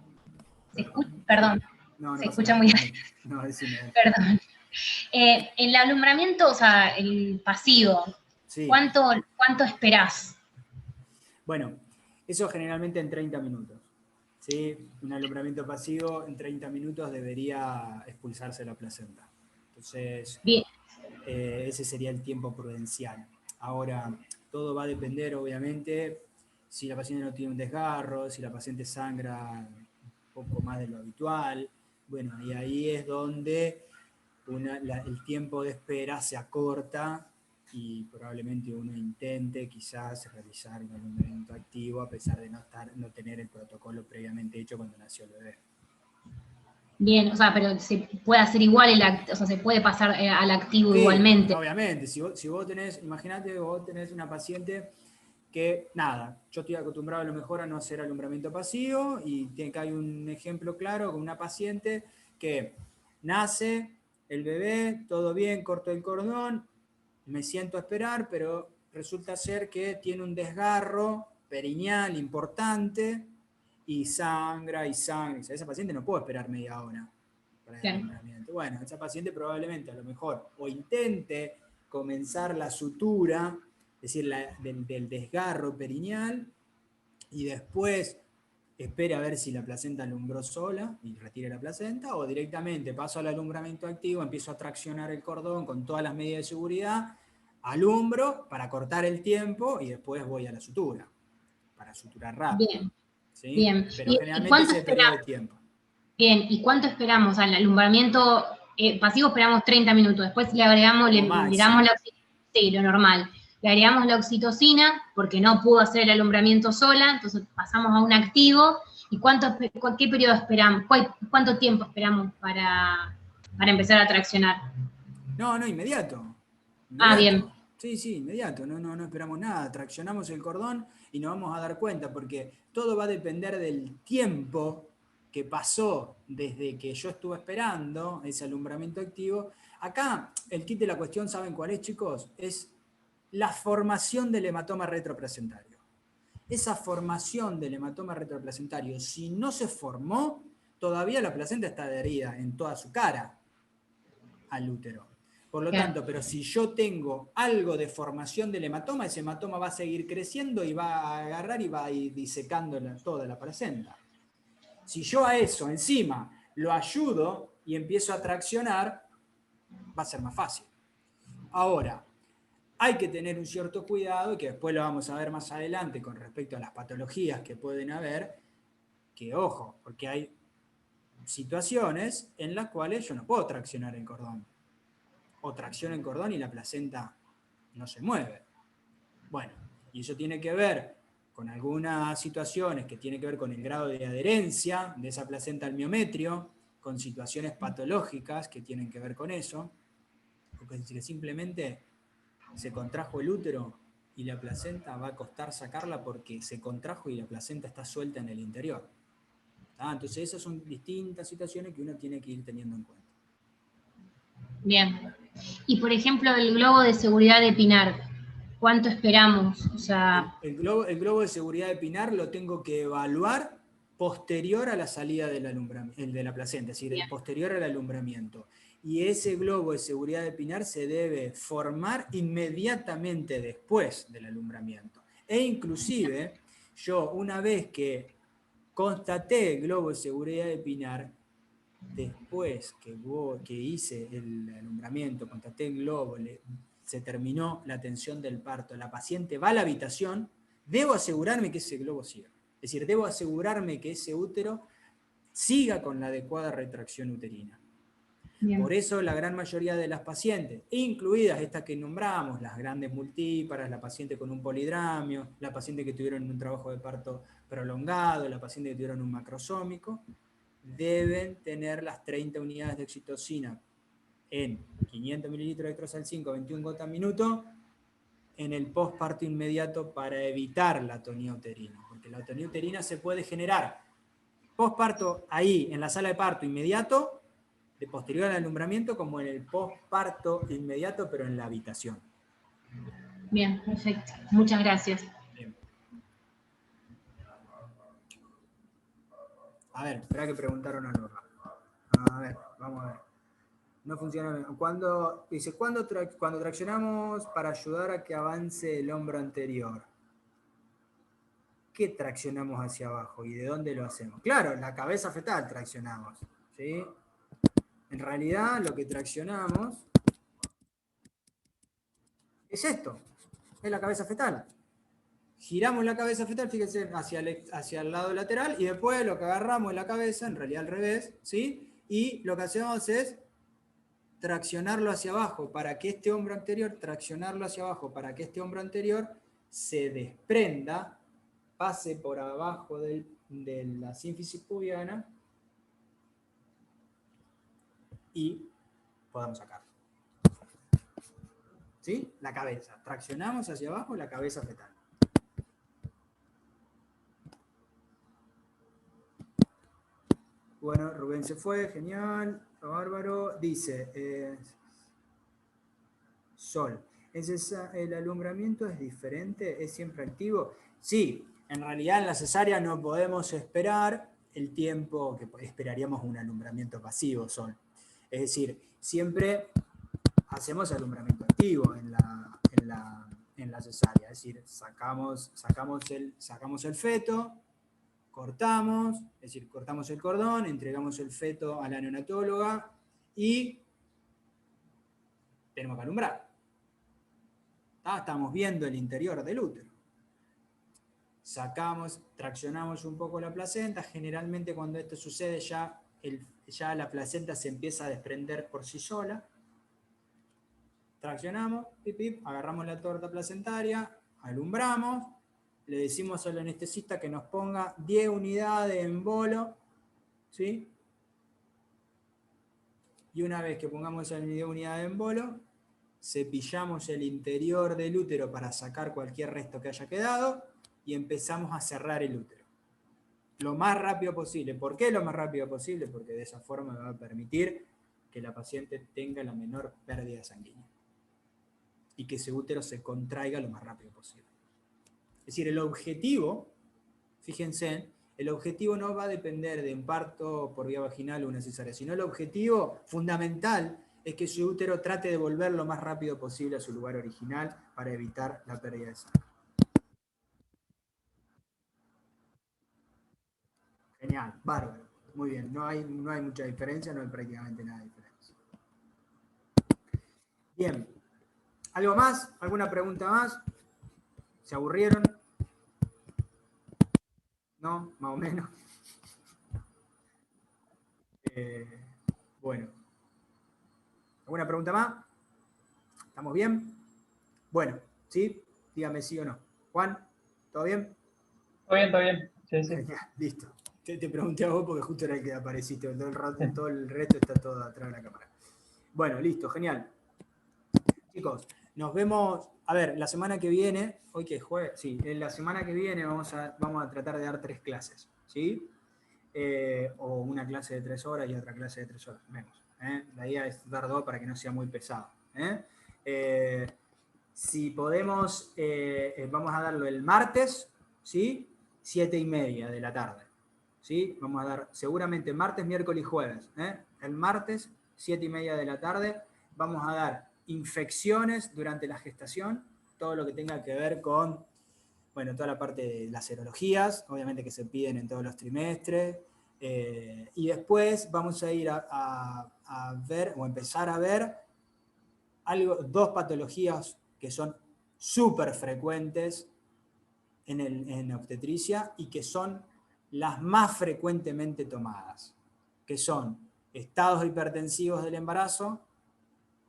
Perdón. No, se escucha muy bien. No, decime. Perdón. El alumbramiento, o sea, el pasivo, sí. ¿Cuánto esperás? Bueno, eso generalmente en 30 minutos. ¿Sí? Un alumbramiento pasivo en 30 minutos debería expulsarse la placenta. Entonces, ese sería el tiempo prudencial. Ahora, todo va a depender, obviamente, si la paciente no tiene un desgarro, si la paciente sangra un poco más de lo habitual. Bueno, y ahí es donde el tiempo de espera se acorta y probablemente uno intente quizás realizar un alumbramiento activo a pesar de no tener el protocolo previamente hecho cuando nació el bebé. Bien, o sea, pero se puede hacer igual, o sea, se puede pasar al activo sí, igualmente. Obviamente, si vos tenés, imagínate que vos tenés una paciente que, nada, yo estoy acostumbrado a lo mejor a no hacer alumbramiento pasivo y que hay un ejemplo claro con una paciente que nace el bebé, todo bien, corto el cordón, me siento a esperar, pero resulta ser que tiene un desgarro perineal importante y sangra. Esa paciente no puede esperar media hora para el alumbramiento. Bueno, esa paciente probablemente a lo mejor o intente comenzar la sutura, es decir, del desgarro perineal, y después espere a ver si la placenta alumbró sola y retire la placenta, o directamente paso al alumbramiento activo, empiezo a traccionar el cordón con todas las medidas de seguridad, alumbro para cortar el tiempo y después voy a la sutura, para suturar rápido. Bien, ¿sí? bien. Pero ¿Y generalmente cuánto ese periodo de tiempo. Bien, ¿y cuánto esperamos? Al alumbramiento pasivo esperamos 30 minutos, después le agregamos, le damos la oxitocina, sí, lo normal. Le agregamos la oxitocina porque no pudo hacer el alumbramiento sola, entonces pasamos a un activo. ¿Y qué periodo esperamos? ¿Cuánto tiempo esperamos para empezar a traccionar? No, inmediato. Ah, bien. Sí, inmediato, no esperamos nada, traccionamos el cordón y nos vamos a dar cuenta, porque todo va a depender del tiempo que pasó desde que yo estuve esperando ese alumbramiento activo. Acá el kit de la cuestión, ¿saben cuál es, chicos? Es la formación del hematoma retroplacentario. Esa formación del hematoma retroplacentario, si no se formó, todavía la placenta está adherida en toda su cara al útero. Por lo tanto, pero si yo tengo algo de formación del hematoma, ese hematoma va a seguir creciendo y va a agarrar y va a ir disecando toda la placenta. Si yo a eso encima lo ayudo y empiezo a traccionar, va a ser más fácil. Ahora, hay que tener un cierto cuidado, y que después lo vamos a ver más adelante con respecto a las patologías que pueden haber, que ojo, porque hay situaciones en las cuales yo no puedo traccionar el cordón. O tracciono el cordón y la placenta no se mueve. Bueno, y eso tiene que ver con algunas situaciones que tienen que ver con el grado de adherencia de esa placenta al miometrio, con situaciones patológicas que tienen que ver con eso, porque es decir, simplemente se contrajo el útero y la placenta va a costar sacarla porque se contrajo y la placenta está suelta en el interior. Entonces esas son distintas situaciones que uno tiene que ir teniendo en cuenta. Bien. Y por ejemplo, el globo de seguridad de Pinar, ¿cuánto esperamos? O sea, el globo de seguridad de Pinar lo tengo que evaluar posterior a la salida del de la placenta, es decir, posterior al alumbramiento. Y ese globo de seguridad de Pinar se debe formar inmediatamente después del alumbramiento. E inclusive, yo una vez que constaté el globo de seguridad de Pinar, después que hice el alumbramiento, constaté el globo, se terminó la atención del parto, la paciente va a la habitación, debo asegurarme que ese globo siga. Es decir, debo asegurarme que ese útero siga con la adecuada retracción uterina. Bien. Por eso la gran mayoría de las pacientes, incluidas estas que nombramos, las grandes multíparas, la paciente con un polidramio, la paciente que tuvieron un trabajo de parto prolongado, la paciente que tuvieron un macrosómico, deben tener las 30 unidades de oxitocina en 500 mililitros de Ectrosal 5, 21 gotas minuto, en el postparto inmediato para evitar la atonía uterina. Porque la atonía uterina se puede generar postparto ahí, en la sala de parto inmediato, de posterior al alumbramiento, como en el postparto inmediato, pero en la habitación. Bien, perfecto. Muchas gracias. Bien. A ver, espera que preguntaron algo. A ver, vamos a ver. No funciona. Dice, ¿cuándo traccionamos para ayudar a que avance el hombro anterior? ¿Qué traccionamos hacia abajo y de dónde lo hacemos? Claro, la cabeza fetal traccionamos, ¿sí? En realidad lo que traccionamos es esto, es la cabeza fetal. Giramos la cabeza fetal, fíjense, hacia el lado lateral, y después lo que agarramos es la cabeza, en realidad al revés, ¿sí? Y lo que hacemos es traccionarlo hacia abajo para que este hombro anterior, se desprenda, pase por abajo de la sínfisis pubiana y podamos sacarlo. ¿Sí? La cabeza. Traccionamos hacia abajo la cabeza fetal. Bueno, Rubén se fue, genial, bárbaro. Dice, Sol, ¿el alumbramiento es diferente? ¿Es siempre activo? Sí, en realidad en la cesárea no podemos esperar el tiempo que esperaríamos un alumbramiento pasivo, Sol. Es decir, siempre hacemos alumbramiento activo en la cesárea. Es decir, sacamos el feto cortamos, es decir, cortamos el cordón, entregamos el feto a la neonatóloga y tenemos que alumbrar. Estamos viendo el interior del útero. Sacamos, traccionamos un poco la placenta. Generalmente cuando esto sucede ya la placenta se empieza a desprender por sí sola. Traccionamos, pip, pip, agarramos la torta placentaria, alumbramos, le decimos al anestesista que nos ponga 10 unidades en bolo, ¿sí? Y una vez que pongamos esas 10 unidades en bolo, cepillamos el interior del útero para sacar cualquier resto que haya quedado y empezamos a cerrar el útero. Lo más rápido posible. ¿Por qué lo más rápido posible? Porque de esa forma me va a permitir que la paciente tenga la menor pérdida sanguínea y que ese útero se contraiga lo más rápido posible. Es decir, el objetivo, fíjense, el objetivo no va a depender de un parto por vía vaginal o una cesárea, sino el objetivo fundamental es que su útero trate de volver lo más rápido posible a su lugar original para evitar la pérdida de sangre. Genial, bárbaro. Muy bien, no hay mucha diferencia, no hay prácticamente nada de diferencia. Bien. ¿Algo más? ¿Alguna pregunta más? ¿Se aburrieron? ¿No? Más o menos. Bueno. ¿Alguna pregunta más? ¿Estamos bien? Bueno, ¿sí? Dígame sí o no. Juan, ¿todo bien? Todo bien, todo bien. Sí, sí. Genial, listo. Te pregunté a vos porque justo era el que apareciste. Todo el resto está todo atrás de la cámara. Bueno, listo, genial. Chicos, nos vemos, a ver, la semana que viene, hoy que es jueves, sí, en la semana que viene vamos a tratar de dar 3 clases, ¿sí? O una clase de 3 horas y otra clase de 3 horas, menos. La idea es dar 2 para que no sea muy pesado. Si podemos, vamos a darlo el martes, ¿sí? 7:30 de la tarde, ¿sí? Vamos a dar seguramente martes, miércoles y jueves. El martes, 7:30 de la tarde, vamos a dar infecciones durante la gestación, todo lo que tenga que ver con, bueno, toda la parte de las serologías, obviamente que se piden en todos los trimestres, y después vamos a ir a ver, o empezar a ver, 2 patologías que son súper frecuentes en obstetricia y que son las más frecuentemente tomadas, que son estados hipertensivos del embarazo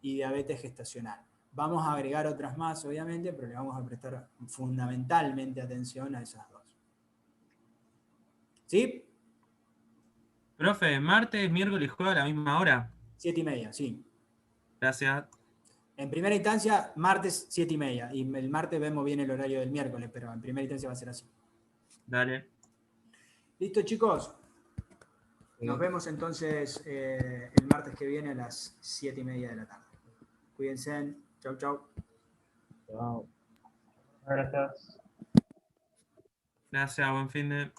y diabetes gestacional. Vamos a agregar otras más, obviamente, pero le vamos a prestar fundamentalmente atención a esas 2. ¿Sí? Profe, martes, miércoles y jueves a la misma hora. 7:30, sí. Gracias. En primera instancia, martes 7:30. Y el martes vemos bien el horario del miércoles, pero en primera instancia va a ser así. Dale. ¿Listo, chicos? Nos vemos entonces el martes que viene a las 7:30 de la tarde. Cuídense. Chau, chau. Chao. Gracias. Gracias, buen fin de...